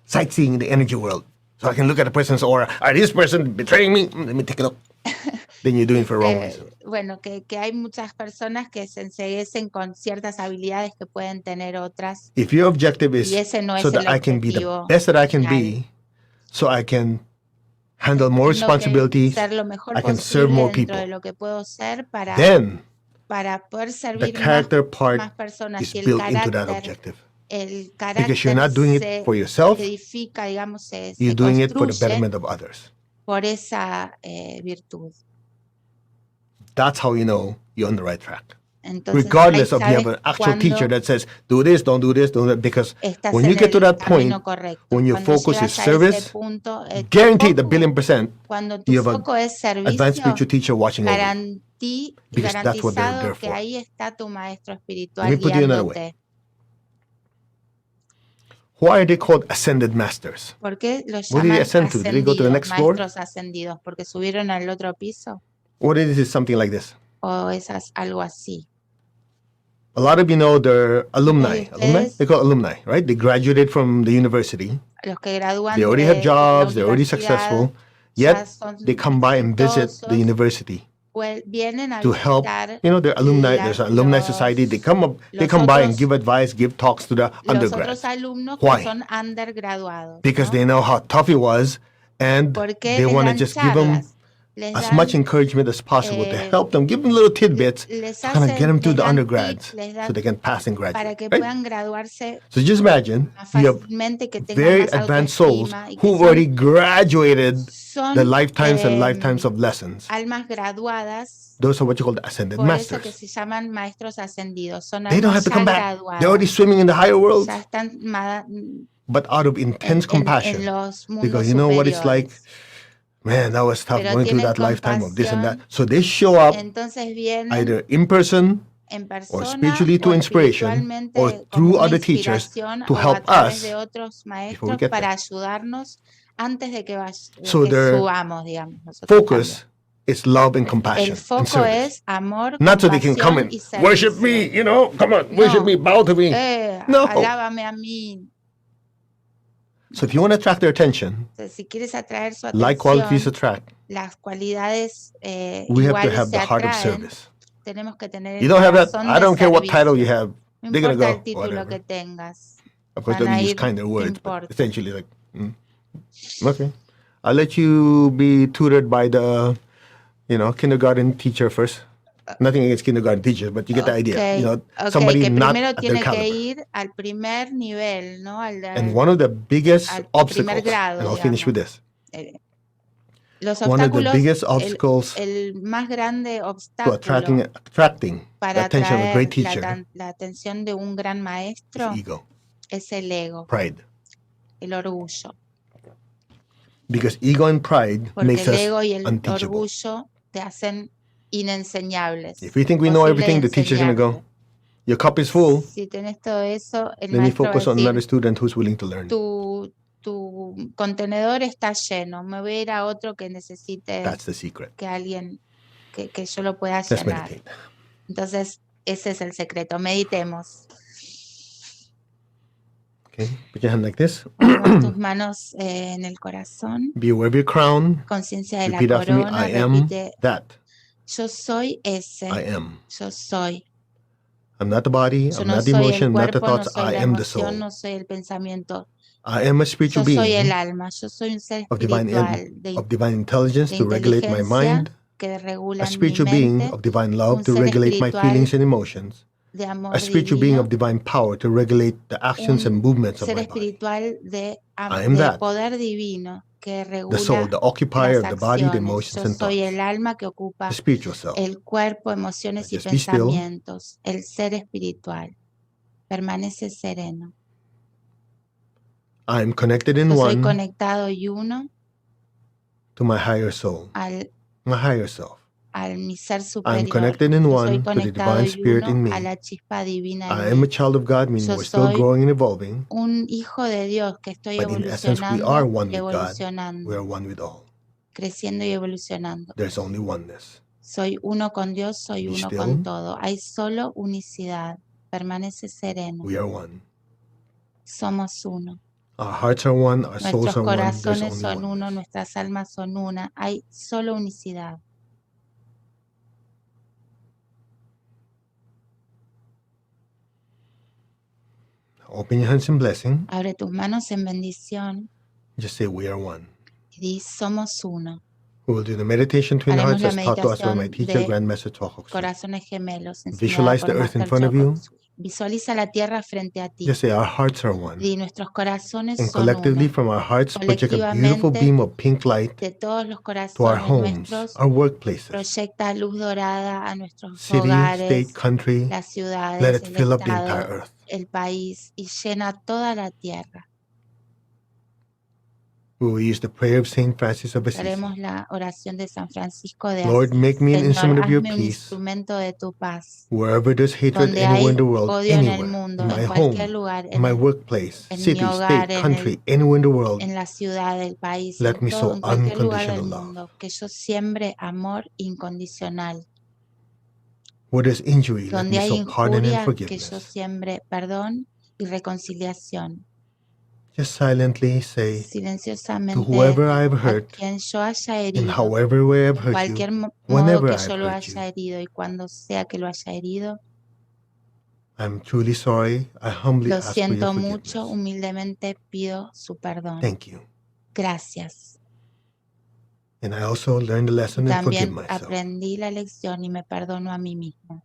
sightseeing in the energy world. So I can look at the person's aura. This person betraying me? Let me take a look. Then you're doing it for wrong reason.
Bueno, que hay muchas personas que se enceguecen con ciertas habilidades que pueden tener otras.
If your objective is so that I can be the best that I can be, so I can handle more responsibilities, I can serve more people, then the character part is built into that objective. Because you're not doing it for yourself, you're doing it for the betterment of others.
Por esa virtud.
That's how you know you're on the right track. Entonces, regardless of you have an actual teacher that says, do this, don't do this, don't do that. Because when you get to that point, when your focus is service, guaranteed 1,000,000%, you have an advanced spiritual teacher watching over you. Because that's what they're there for. Let me put it another way. Why are they called ascended masters?
¿Por qué los
Where did they ascend to? Did they go to the next floor?
Maestros ascendidos? ¿Porque subieron al otro piso?
Or is it something like this?
O es algo así.
A lot of you know they're alumni. They call alumni, right? They graduated from the university.
Los que gradúan
they already have jobs, they're already successful, yet they come by and visit the university to help. You know, they're alumni. There's an alumni society. They come by and give advice, give talks to the undergrads. Why? Because they know how tough it was, and they want to just give them as much encouragement as possible to help them, give them little tidbits, kind of get them through the undergrads so they can pass and graduate. Right? So just imagine you have very advanced souls who've already graduated the lifetimes and lifetimes of lessons. Those are what you call the ascended masters. They don't have to come back. They're already swimming in the higher world. But out of intense compassion, because you know what it's like. Man, that was tough going through that lifetime of this and that. So they show up either in person or spiritually to inspiration or through other teachers to help us before we get there. So their focus is love and compassion and service. Not so they can come and worship me, you know, come on, worship me, bow to me. No. So if you want to attract their attention, like qualities attract, we have to have the heart of service. You don't have that, I don't care what title you have, they're going to go, whatever. Of course, they use kinder words, but essentially like, okay. I'll let you be tutored by the, kindergarten teacher first. Nothing against kindergarten teachers, but you get the idea. Somebody not at their caliber. And one of the biggest obstacles, and I'll finish with this. One of the biggest obstacles to attracting the attention of a great teacher is ego, pride. Because ego and pride makes us unteachable. If we think we know everything, the teacher's going to go, your cup is full. Let me focus on another student who's willing to learn.
Tu contenedor está lleno. Me voy a ir a otro que necesite.
That's the secret.
Que alguien que yo lo pueda llenar. Entonces, ese es el secreto. Meditemos.
Okay, put your hand like this.
Pon tus manos en el corazón.
Be aware of your crown.
Conciencia de
Repeat
la
after me.
corona.
I am that.
Yo soy ese.
I am.
Yo soy.
I'm not the body. I'm not the emotion. Not the thoughts. I am the soul.
No soy el pensamiento.
I am a spiritual
yo soy
being
el alma. Yo soy un ser espiritual
of divine intelligence to regulate my mind. A spiritual being of divine love to regulate my feelings and emotions. A spiritual being of divine power to regulate the actions and movements of my body. I am that.
Poder divino que regula
the soul, the occupier of the body, the emotions and thoughts.
Yo soy el alma que ocupa
the spiritual self.
El cuerpo, emociones y
Just be still.
pensamientos. El ser espiritual. Permanece sereno.
I'm connected in
Yo soy
one
conectado y uno
to my higher soul, my higher self.
al mi ser
I'm
superior.
connected in
Yo
one
soy
to the
conectado
divine
y
spirit in
uno
me.
a la chispa divina
I
en
am a
mí.
child of God, meaning
Yo
we're still
soy
growing and evolving.
un hijo de Dios que estoy
But in essence, we are
evolucionando
one
y
with God. We
evolucionando,
are one with all.
creciendo y evolucionando.
There's only oneness.
Soy uno con Dios, soy
Be
uno
still.
con todo. Hay solo unicidad. Permanece sereno.
We are one.
Somos uno.
Our hearts are one, our souls
Nuestros
are one. There's
corazones
only
son uno,
oneness.
nuestras almas son una. Hay solo unicidad.
Open your hands in blessing.
Abre tus manos en bendición
Just say, we are one.
y di, somos uno.
We will do the meditation twin
Haremos
hearts
la
as taught to us by my
meditación
teacher,
de
Grandmaster Choco.
Corazones Gemelos, enseñada
Visualize the
por
earth in
Master
front of you.
Choco. Visualiza la tierra frente a ti.
Just say, our hearts are one.
Di, nuestros corazones
And
son
collectively
uno.
from our hearts, project a beautiful beam of pink light
De todos los
to our
corazones
homes,
nuestros,
our workplaces,
proyecta luz dorada a nuestros
city,
hogares,
state, country.
las
Let
ciudades,
it
el
fill up the entire
estado,
earth.
el país y llena toda la tierra.
We will use the prayer of Saint Francis of Assisi.
Haremos la oración de San Francisco de
Lord,
Asís.
make me an
Señor,
instrument of your
hazme un
peace.
instrumento de tu paz.
Wherever there's hatred
Donde
anywhere in
hay
the world,
odio en el
anywhere,
mundo,
in my
en cualquier
home,
lugar,
in my workplace,
en mi
city,
hogar,
state, country, anywhere in the world,
en la ciudad, el país,
let
en
me sow
todo, en cualquier lugar del
unconditional love.
mundo, que yo siembre amor incondicional.
Where there's injury, let
Donde
me
hay
sow pardon and
injuria, que yo
forgiveness.
siembre perdón y reconciliación.
Just silently say, to
Silenciosamente,
whoever I have
a
hurt,
quien yo haya
in
herido,
however way I've
en
hurt
cualquier
you,
modo
whenever
que
I've
yo lo
hurt you,
haya herido y cuando sea que lo haya herido,
I'm truly sorry. I humbly
lo
ask for your
siento mucho,
forgiveness.
humildemente pido su perdón.
Thank you.
Gracias.
And I also learned the lesson and forgive
También
myself.
aprendí la lección y me perdono a mí mismo.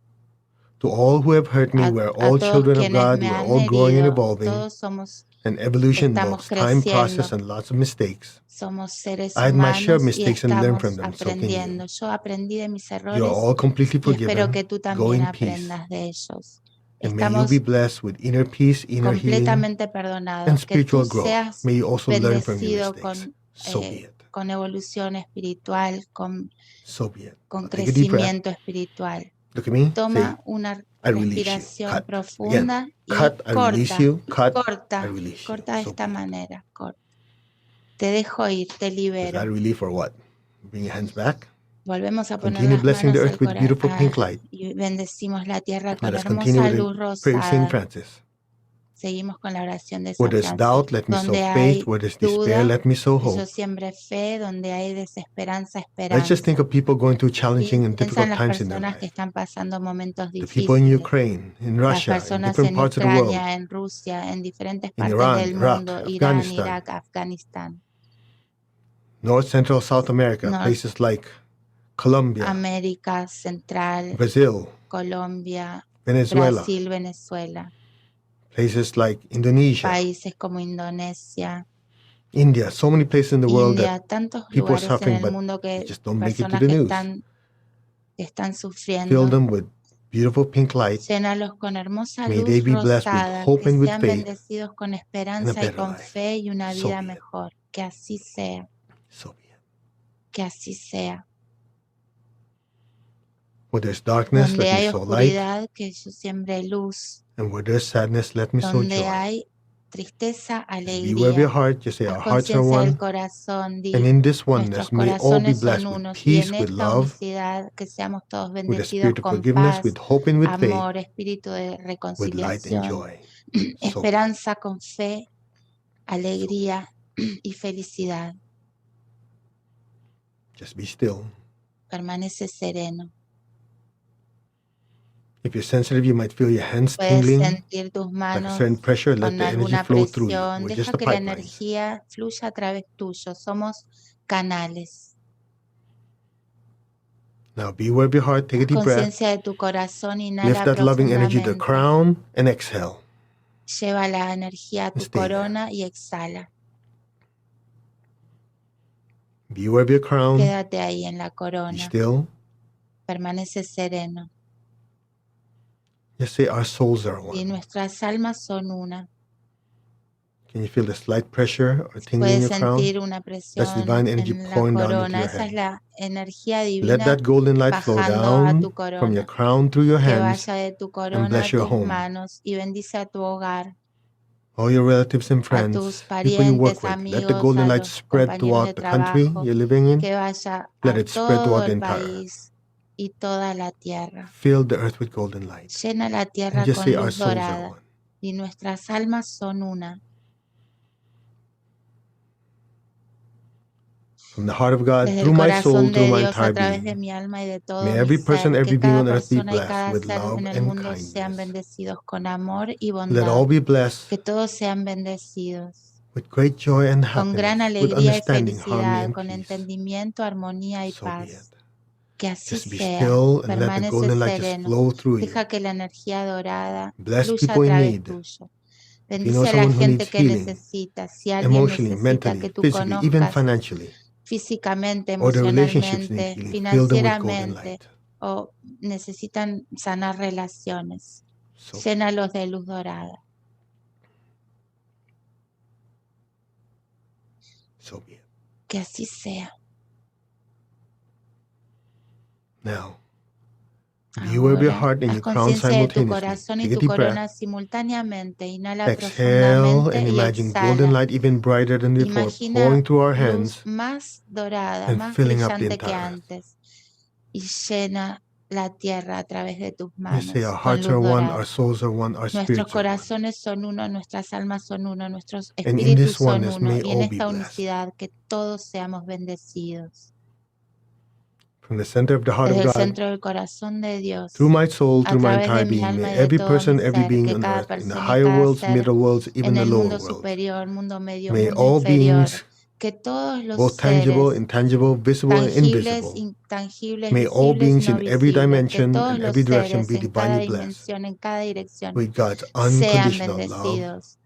To all who have hurt me, we're all
todos
children of
quienes
God,
me
we're
han
all growing and
herido,
evolving,
todos
and evolution
estamos
involves time, process,
creciendo,
and lots of mistakes.
somos seres
I had my share of
humanos y
mistakes and learned from
estamos
them, so can you.
aprendiendo. Yo aprendí de mis
You're
errores
all completely
y espero
forgiven.
que tú
Go
también
in peace.
aprendas de ellos.
And may you be
Estamos
blessed with inner peace, inner healing,
completamente
and
perdonados. Que tú
spiritual growth.
seas
May you also learn from your
bendecido
mistakes. So be it.
con evolución espiritual,
So be it.
con
Now take a deep breath.
crecimiento espiritual.
Look at me. Say,
Toma una
I release you.
respiración
Cut.
profunda
Again.
y
Cut. I release
corta,
you. Cut. I
corta,
release you.
corta de
So
esta
be it.
manera, corta. Te dejo ir, te
Was
libero.
that relief or what? Bring your hands back.
Volvemos a poner
Continue
las
blessing the
manos
earth with beautiful pink light.
y bendecimos la tierra
Now
con
let's continue
hermosa
with
luz
the prayer of Saint
rosada.
Francis.
Seguimos con la oración de
Where
San
there's doubt,
Francisco.
let me sow
Donde
faith.
hay
Where there's despair,
duda,
let me sow
que yo
hope.
siembre fe. Donde hay desesperanza,
Let's just think
esperanza.
of people going through
Y
challenging and
piensa en
difficult
las
times in their
personas que
life.
están pasando momentos
The people in
difíciles.
Ukraine, in
Las
Russia, in
personas
different
en
parts of the world,
Ucrania, en Rusia, en diferentes
in
partes
Iran,
del
Iraq,
mundo, Irán,
Afghanistan,
Irak, Afganistán,
North, Central, South America, places like Colombia,
América Central,
Brazil,
Colombia,
Venezuela,
Brasil, Venezuela,
places like Indonesia,
países como Indonesia,
India, so many places in the world
India,
that
tantos
people are
lugares en
suffering,
el
but
mundo
they
que
just don't make it to
personas
the
que
news.
están
Fill
sufriendo.
them with beautiful pink light.
Llénalos con hermosa
May they
luz
be blessed with
rosada,
hope
que
and with
sean
faith
bendecidos con
and a
esperanza y
better
con
life.
fe y una
So
vida
be it.
mejor. Que así sea,
So be it.
que así sea.
Where there's darkness,
Donde
let me
hay
sow light.
oscuridad, que yo siembre luz.
And where there's sadness, let me sow
Donde
joy.
hay tristeza,
Just beware of your
alegría.
heart. Just say,
Haz
our hearts are
conciencia del
one.
corazón,
And
di,
in this
nuestros
oneness, may all be
corazones son
blessed with
unos y
peace,
en
with
esta
love,
unicidad que seamos todos
with a
bendecidos
spirit of
con
forgiveness, with
paz,
hope and with faith,
amor, espíritu de
with light and
reconciliación,
joy. So be it.
esperanza con fe, alegría y felicidad.
Just be still.
Permanece sereno.
If you're sensitive, you might feel your hands
Puedes
tingling,
sentir tus
like a
manos
certain pressure. Let
con
the energy
alguna
flow through you.
presión.
We're
Deja
just the
que la
pipelines.
energía fluya a través tuyo. Somos canales.
Now be aware of your heart. Take a
Haz
deep breath.
conciencia de tu corazón,
Lift
inhala
that loving energy to the
profundamente.
crown and exhale.
Lleva la energía a tu
Stay there.
corona y exhala.
Be aware of your crown.
Quédate ahí en la
Be
corona.
still.
Permanece sereno.
Just say, our souls are
Y
one.
nuestras almas son una.
Can you feel the slight pressure or tingling in
Puedes
your crown?
sentir una
That's
presión
divine energy
en la
pouring down into
corona.
your
Esa es
head.
la energía
Let
divina
that golden light flow
bajando a tu
down from your
corona.
crown through your
Que
hands
vaya de tu
and
corona a
bless your
tus
home.
manos y bendice a tu hogar,
All your relatives and
a
friends,
tus
people you work
parientes,
with. Let the
amigos,
golden
a
light
los
spread
compañeros de
throughout the country
trabajo,
you're living in.
que vaya
Let
a
it spread
todo
throughout the
el
entire earth.
país y toda la tierra.
Fill the earth with golden light.
Llena la
And
tierra
just
con
say, our
luz
souls are
dorada
one.
y nuestras almas son una.
From the heart of God,
Desde
through
el
my soul,
corazón
through
de
my
Dios, a
entire
través de
being.
mi alma y de todo
May
mi
every person,
ser,
every
que
being
cada
on earth be
persona y
blessed
cada
with
ser
love
en el
and
mundo sean
kindness.
bendecidos con amor y
Let
bondad,
all be blessed
que todos sean bendecidos
with great joy and
con gran
happiness, with
alegría y
understanding, harmony,
felicidad,
and
con
peace.
entendimiento, armonía y
So be
paz.
it.
Que así
Just be
sea.
still and let the
Permanece
golden light just
sereno.
flow through you.
Deja que la energía dorada
Bless
fluya a
people in
través
need.
tuyo.
If you know
Bendice a la
someone who needs
gente que
healing,
necesita. Si alguien
emotionally,
necesita
mentally,
que tú
physically, even
conozcas
financially,
físicamente,
or the relationships need
emocionalmente,
healing, fill them with golden
financieramente,
light.
o necesitan sanar relaciones,
So,
llénalos de luz dorada.
so be it.
Que así sea.
Now, view of your
Ahora,
heart and
haz
your crown
conciencia de tu
simultaneously.
corazón y
Take a
tu
deep breath.
corona simultáneamente. Inhala
Exhale
profundamente
and
y
imagine golden
exhala.
light even brighter than before,
Imagina
pouring through our
luz
hands
más dorada,
and
más
filling up the
brillante que
entire earth.
antes y llena la tierra a través de tus
You say our
manos con
hearts are
luz
one,
dorada.
our souls are one, our
Nuestros
spirits are one.
corazones son uno, nuestras almas son uno, nuestros
And in this
espíritus son
oneness,
uno
may
y en
all be
esta
blessed.
unicidad que todos seamos bendecidos.
From the center of the heart
Desde
of
el
God,
centro del corazón de Dios,
through my soul,
a
through my
través de
entire
mi
being, may
alma y de
every
todo mi
person, every
ser,
being
que
on
cada
earth, in the
persona y
higher
cada
worlds,
ser
middle worlds, even
en
the
el
lower
mundo
worlds,
superior, mundo medio,
may
mundo
all
inferior,
beings,
que todos los
both tangible,
seres
intangible, visible, and
tangibles,
invisible,
intangibles,
may all
visibles,
beings
no
in every
visibles, que
dimension
todos
and
los
every direction
seres
be
en cada
divinely blessed
dimensión, en cada dirección,
with God's
sean
unconditional love
bendecidos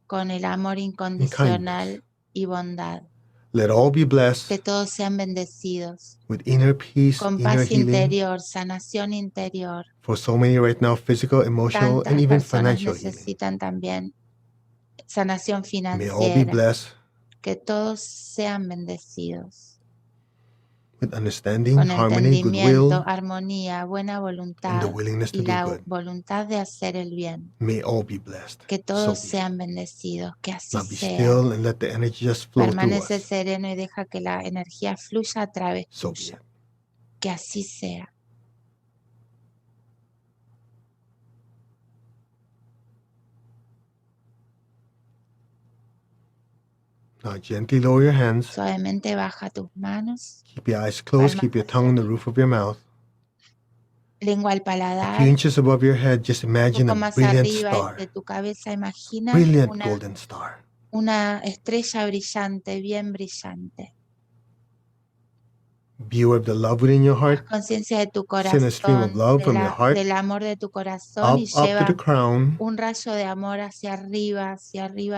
con el amor
and kindness.
incondicional y bondad.
Let all be
Que
blessed
todos sean bendecidos
with inner peace,
con
inner
paz
healing
interior, sanación interior.
for so many right now, physical, emotional, and
Tantas
even
personas
financial healing.
necesitan también sanación
May all be
financiera.
blessed
Que todos sean bendecidos
with understanding,
con
harmony,
entendimiento,
goodwill,
armonía, buena
and the
voluntad
willingness to
y
do
la
good.
voluntad de hacer el bien.
May all be blessed.
Que
So
todos
be it.
sean bendecidos, que así
Now be
sea.
still and let the energy just flow through
Permanece
us.
sereno y deja que la energía fluya a través
So be
tuyo.
it.
Que así sea.
Now gently lower your hands.
Suavemente baja tus manos,
Keep your eyes closed. Keep your tongue on the roof of your mouth.
lengua al
A few
paladar,
inches above your head, just
un
imagine a
poco más
brilliant
arriba
star.
de tu cabeza. Imagina
Brilliant golden star.
una estrella brillante, bien brillante.
Be aware of the love within your
Haz
heart.
conciencia de tu
Send a stream of
corazón,
love from your heart
del amor de tu corazón y
up to the
lleva
crown
un rayo de amor hacia arriba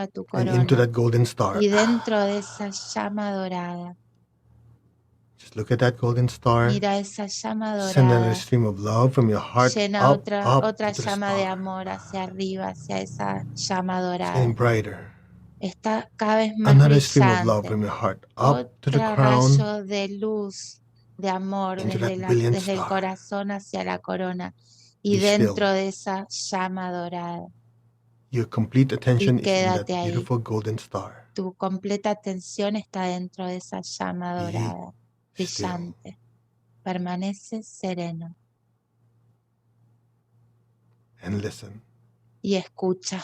tu
and into
corona
that golden star.
y dentro de esa llama dorada.
Just look at that golden star.
Mira esa llama
Send another
dorada.
stream of love from your heart
Llena
up
otra
to the
llama de
star.
amor hacia arriba, hacia esa llama
It's getting
dorada.
brighter.
Está cada vez más
Another stream of love
brillante.
from your heart up to the
Otro
crown
rayo de luz, de amor
into that brilliant
desde el
star.
corazón hacia la corona y
Be
dentro
still.
de esa llama dorada.
Your complete attention
Y
is in that
quédate ahí.
beautiful golden star.
Tu completa atención está dentro de esa llama dorada,
Be still
brillante. Permanece sereno
and listen.
y escucha.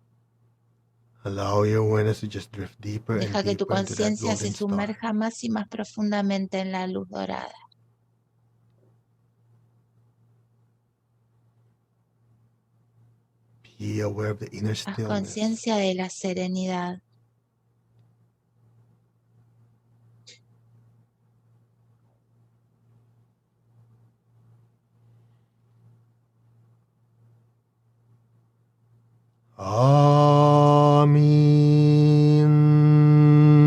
Amen. Allow your awareness to just drift deeper and
Deja que tu
deeper into that
conciencia se
golden star.
sumerja más y más profundamente en la luz dorada.
Be aware of the inner
Haz
stillness.
conciencia de la serenidad.
Amen.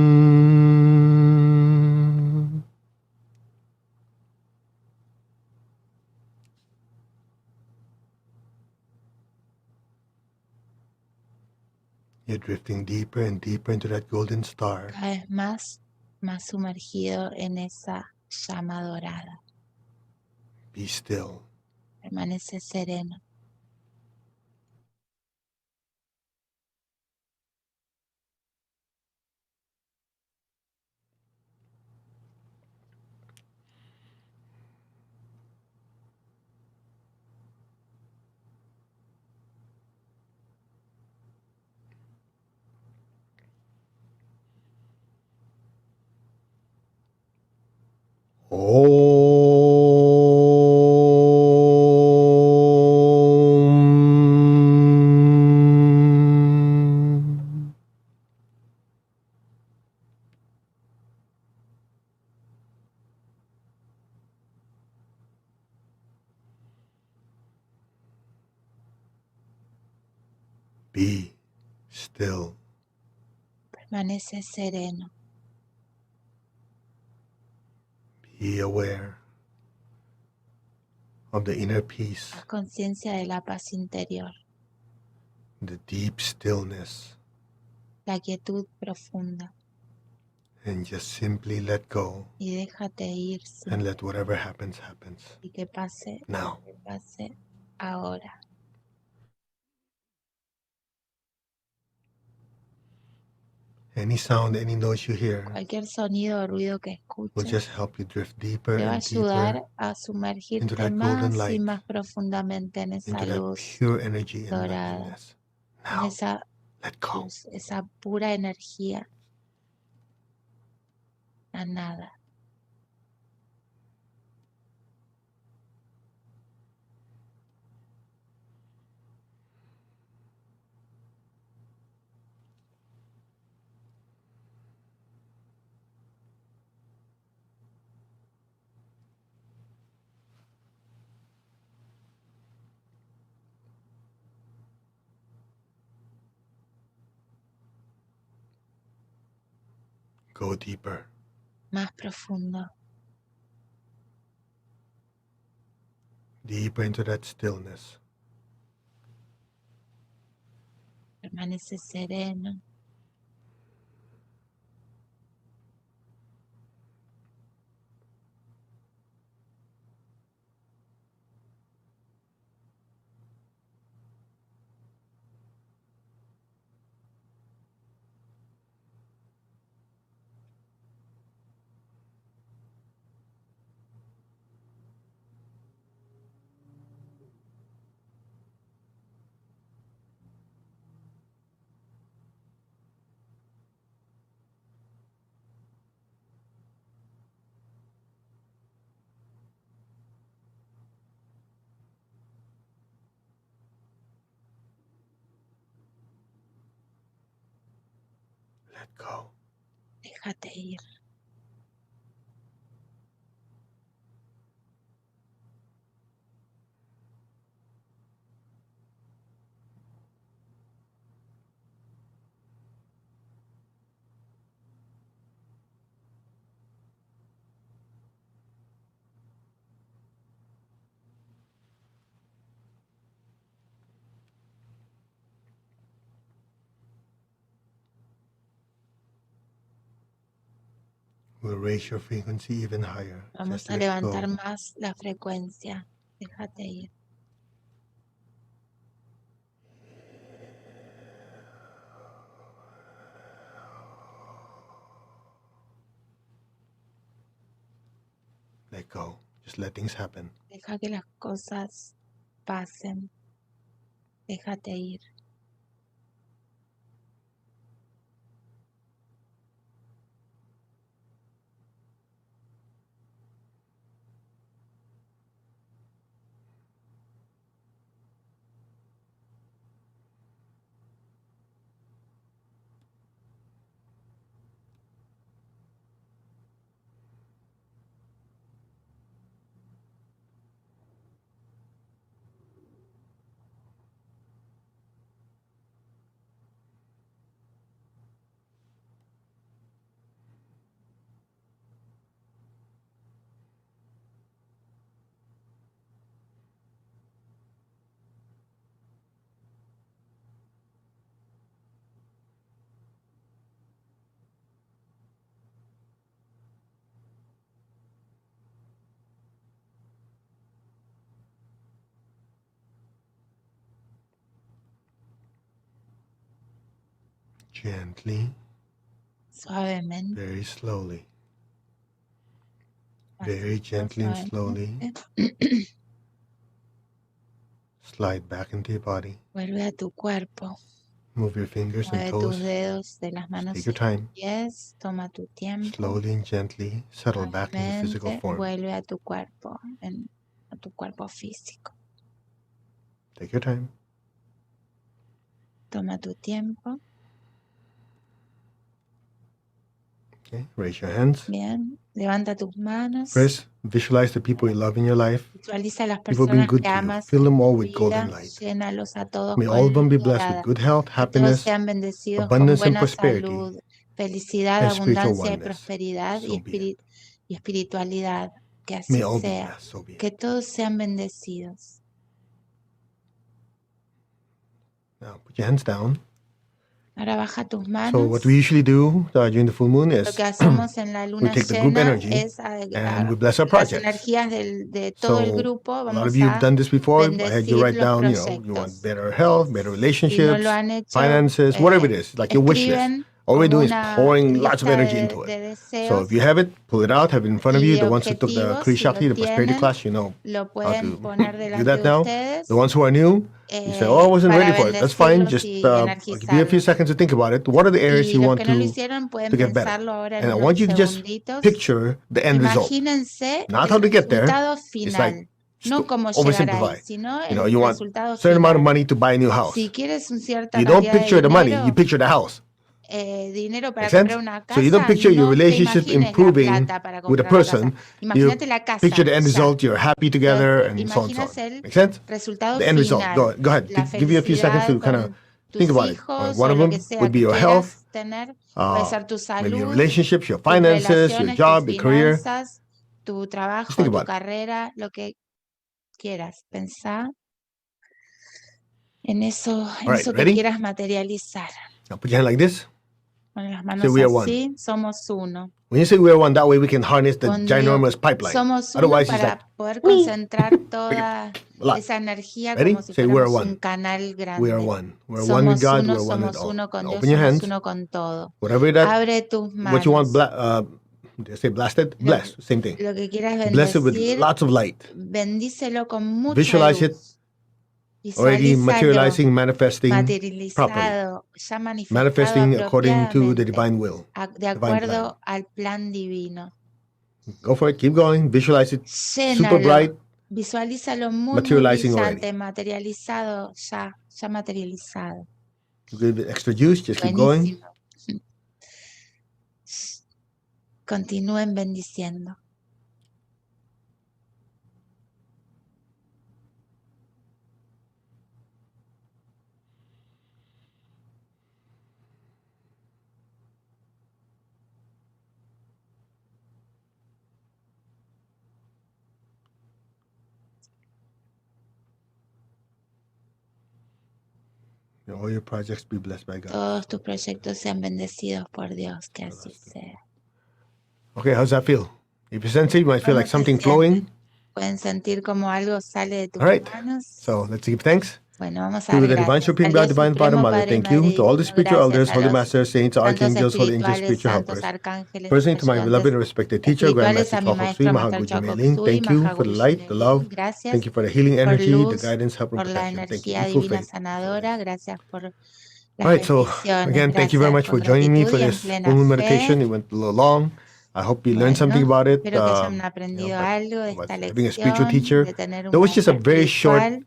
You're drifting deeper and deeper into that golden star.
Cada vez más sumergido en esa llama dorada.
Be still.
Permanece sereno.
Be still.
Permanece sereno.
Be aware of the inner peace.
Haz conciencia de la paz interior.
The deep stillness.
La quietud profunda.
And just simply let go.
Y déjate ir.
And let whatever happens, happens.
Y que pase.
Now.
Que pase ahora.
Any sound, any noise you hear
Cualquier sonido o ruido que
will
escuches
just help you drift deeper
te va a
and deeper
ayudar a
into
sumergirte
that golden
más y
light,
más profundamente en esa
into that
luz
pure energy and
dorada,
nothingness.
en
Now,
esa
let go.
luz, esa pura energía, a nada.
Go deeper.
Más profundo.
Deeper into that stillness.
Permanece sereno.
Let go.
Déjate ir.
We'll raise your frequency even higher.
Vamos
Just
a
let
levantar
go.
más la frecuencia. Déjate ir.
Let go. Just let things happen.
Deja que las cosas pasen. Déjate ir.
Gently.
Suavemente.
Very slowly. Very gently and slowly. Slide back into your body.
Vuelve a tu cuerpo.
Move your fingers and
Mueve
toes.
tus dedos de las manos
Take your time.
y pies. Toma tu tiempo.
Slowly and gently settle back into physical form.
Vuelve a tu cuerpo, a tu cuerpo físico.
Take your time.
Toma tu tiempo.
Okay, raise your hands.
Bien, levanta tus manos.
First, visualize the people you love in your life.
Visualiza las
People being
personas
good
que
to you.
amas.
Fill them all
en
with
tu
golden
vida.
light.
Llénalos a todos
May
con
all of them
luz
be blessed
dorada.
with good health,
Que todos
happiness,
sean bendecidos con
abundance and
buena
prosperity,
salud, felicidad,
and spiritual
abundancia y
oneness.
prosperidad
So be it.
y espiritualidad. Que
May
así
all be
sea.
blessed. So be it.
Que todos sean bendecidos.
Now put your hands down.
Ahora baja tus manos.
So what we usually do during the full moon
Lo
is
que hacemos en la
we
luna
take the group
llena
energy
es
and we bless our
las
projects.
energías de todo el
So
grupo.
a lot
Vamos
of you have
a
done this before. I had you
bendecir
write
los
down, you want
proyectos.
better health, better
Si no
relationships,
lo han hecho,
finances, whatever it is, like your wish list.
escriben
All we're
como
doing is
una
pouring lots of
lista
energy into it.
de
So
deseos
if you have it, pull it out, have it in front of
y
you.
de
The ones who took the
objetivos.
Kriya
Si
Shakti,
lo
the prosperity
tienen,
class, you know
lo
how
pueden
to
poner
do
delante
that
de
now.
ustedes.
The ones who are new, you say, oh, I wasn't
Para
ready for it. That's fine. Just
bendecirlos y
I'll give you a few
energizarlos.
seconds to think about it. What are the areas
Y
you
los
want
que no lo
to
hicieron pueden
get better?
pensarlo ahora en
And I
unos
want you to just
segunditos.
picture the end result.
Imagínense
Not
el
how to get there.
resultado
It's like
final. No
just to
cómo llegar ahí,
oversimplify.
sino
You know,
el
you want
resultado
a certain amount of
final.
money to buy a new house.
Si quieres una cierta
You don't
cantidad
picture
de
the money, you
dinero,
picture the house.
dinero para
Make sense?
comprar una
So you don't
casa,
picture your
no te
relationship
imagines la
improving
plata para
with a
comprar la casa.
person. You
Imagínate la casa.
picture the end
ya.
result, you're happy together,
Lo
and so on and so on.
imaginas el
Make sense?
resultado
The end result.
final.
Go ahead.
La
Give you a few seconds to
felicidad
kind of
con
think
tus
about it.
hijos
One
o
of
lo
them
que sea
would be
que
your health,
quieras tener. Puede ser tu
maybe your
salud,
relationships, your
tus
finances, your
relaciones,
job,
tus
your career.
finanzas, tu
Just
trabajo,
think
tu
about it.
carrera, lo que quieras. Pensá en eso,
All right,
que
ready?
quieras materializar.
Now put your hand like this.
Con las
Say
manos
we are
así,
one.
somos uno.
When you say we are one, that way we can harness the
Cuando digo
ginormous pipeline.
somos uno
Otherwise, it's like,
para poder concentrar toda
a lot.
esa energía
Ready?
como si
Say we are
fuéramos
one.
un canal
We are
grande.
one. We are one with
Somos
God.
uno,
We are one with
somos
all.
uno con
Now
Dios,
open your
somos
hands.
uno con todo.
Whatever that,
Abre tus
what you want,
manos.
did I say blasted? Blessed, same thing.
Lo que quieras
Bless it with
bendecir,
lots of light.
bendícelo con mucha
Visualize it
luz.
already
Visualízalo
materializing, manifesting properly.
materializado, ya manifestado
Manifesting according to the
apropiadamente,
divine will,
de
divine plan.
acuerdo al plan divino.
Go for it. Keep going. Visualize it super
Llénalo,
bright,
visualízalo muy
materializing
brillante,
already.
materializado ya materializado.
A little bit extra juice. Just keep going.
Buenísimo. Continúen bendiciendo.
May all your projects be blessed by God.
Todos tus proyectos sean bendecidos por Dios, que así sea.
Okay, how's that feel? If you sense it, you might feel like something flowing.
Pueden sentir como algo sale de tus
All right.
manos.
So let's give thanks.
Bueno, vamos a
To
dar
the divine
gracias.
supreme
Al
God,
Dios
divine Father,
supremo,
Mother,
Padre,
thank you.
Madre
To all the
Divino,
spiritual elders,
gracias a
holy
los
masters, saints,
santos
archangels, holy angels,
espirituales,
spiritual
santos
helpers.
arcángeles,
Person to my
ayudantes
beloved and respected teacher,
espirituales,
Grandmaster
a mi
Twelfth
maestro, Maestro
Mahaguju
Choco
Meilin.
Ksui,
Thank you for the light, the love.
Gracias
Thank you for the healing
por
energy, the
luz,
guidance, help, and
por la
protection. Thank you.
energía
Full
divina
faith.
sanadora. Gracias por las
All right, so
bendiciones.
again, thank you very much
Gracias
for
con
joining me
gratitud
for
y en
this
plena
full moon
fe.
meditation. It went a little long. I hope you learned something
Bueno,
about it.
espero que hayan aprendido algo de
But
esta
having a spiritual
lección,
teacher,
de tener un
that was just a
maestro
very short
espiritual.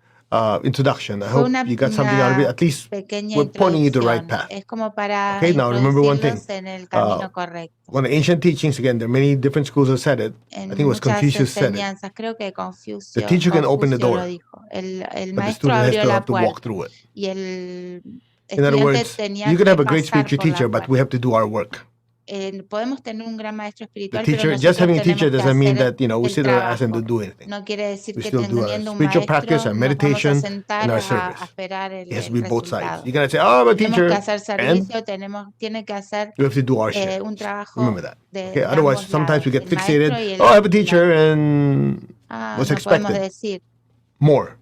introduction. I
Fue
hope you got something out of it. At least
pequeña
we're pointing you the right
introducción.
path.
Es como para
Okay, now remember one thing.
introducirlos en el camino correcto.
One of the ancient teachings, again, there are many different schools that said it. I
En
think it was
muchas
Confucius said it.
enseñanzas, creo que
The teacher can open the
Confucio lo
door,
dijo. El
but the
maestro
student has
abrió
to
la
have to walk
puerta
through it.
y el
In other
estudiante
words,
tenía
you can
que
have a great
pasar
spiritual
por la
teacher, but
puerta.
we have to do our work.
Podemos tener un gran maestro
The
espiritual, pero
teacher, just
nosotros
having a teacher
tenemos que
doesn't mean
hacer
that, we
el
sit our ass and
trabajo.
don't do anything.
No quiere decir
We
que
still do our
teniendo un
spiritual practice,
maestro
our
nos vamos a
meditation,
sentar
and our
a
service.
esperar
It has to
el
be both sides.
resultado.
You cannot say, oh, I'm a
Tenemos
teacher,
que hacer
and
servicio, tiene que hacer
we have to do our share.
un
Just
trabajo
remember that.
de
Okay, otherwise,
ambos
sometimes
lados,
we get
el
fixated.
maestro y
Oh, I have a teacher, and what's
no podemos
expected?
decir,
More.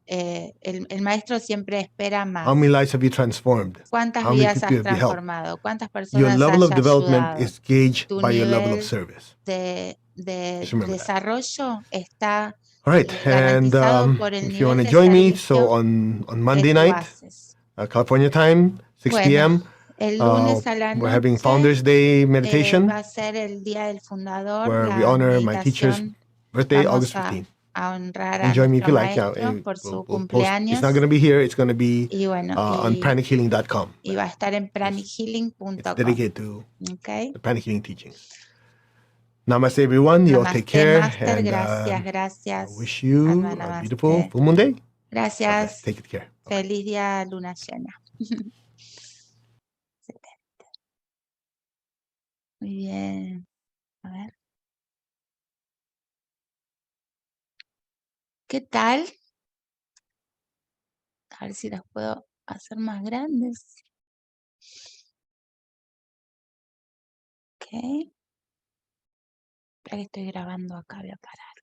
el maestro siempre espera más.
How many lives have you transformed?
¿Cuántas
How many
vidas
people
has
have you helped?
transformado? ¿Cuántas
Your
personas
level
has
of development
ayudado?
is gauged
Tu
by your level of
nivel
service.
de
Just remember that.
desarrollo está
All right, and
garantizado por el
if you want
nivel
to
de
join me, so
servicio
on
que
Monday
tú
night,
haces.
California time, 6
Bueno,
p.m.,
el lunes a la
we're having
noche
Founders Day meditation,
va a ser el día del fundador,
where we
la
honor my teacher's
meditación.
birthday,
Vamos
August 15th.
a honrar
And
a
join me if
nuestro
you like. Yeah,
maestro por su
we'll post. It's
cumpleaños.
not going to be here. It's going to be
Y bueno,
on pranichealing.com.
y va a estar en
It's
pranihealing.com.
dedicated to
Okay.
the pranic healing teachings. Namaste, everyone. You all take care.
Master,
And
gracias.
I wish you
Alma,
a beautiful full moon day.
Gracias.
Take it care. Bye-bye.
Feliz día luna llena. Muy bien. A ver. ¿Qué tal? A ver si las puedo hacer más grandes. Ok. Ya que estoy grabando acá, voy a parar.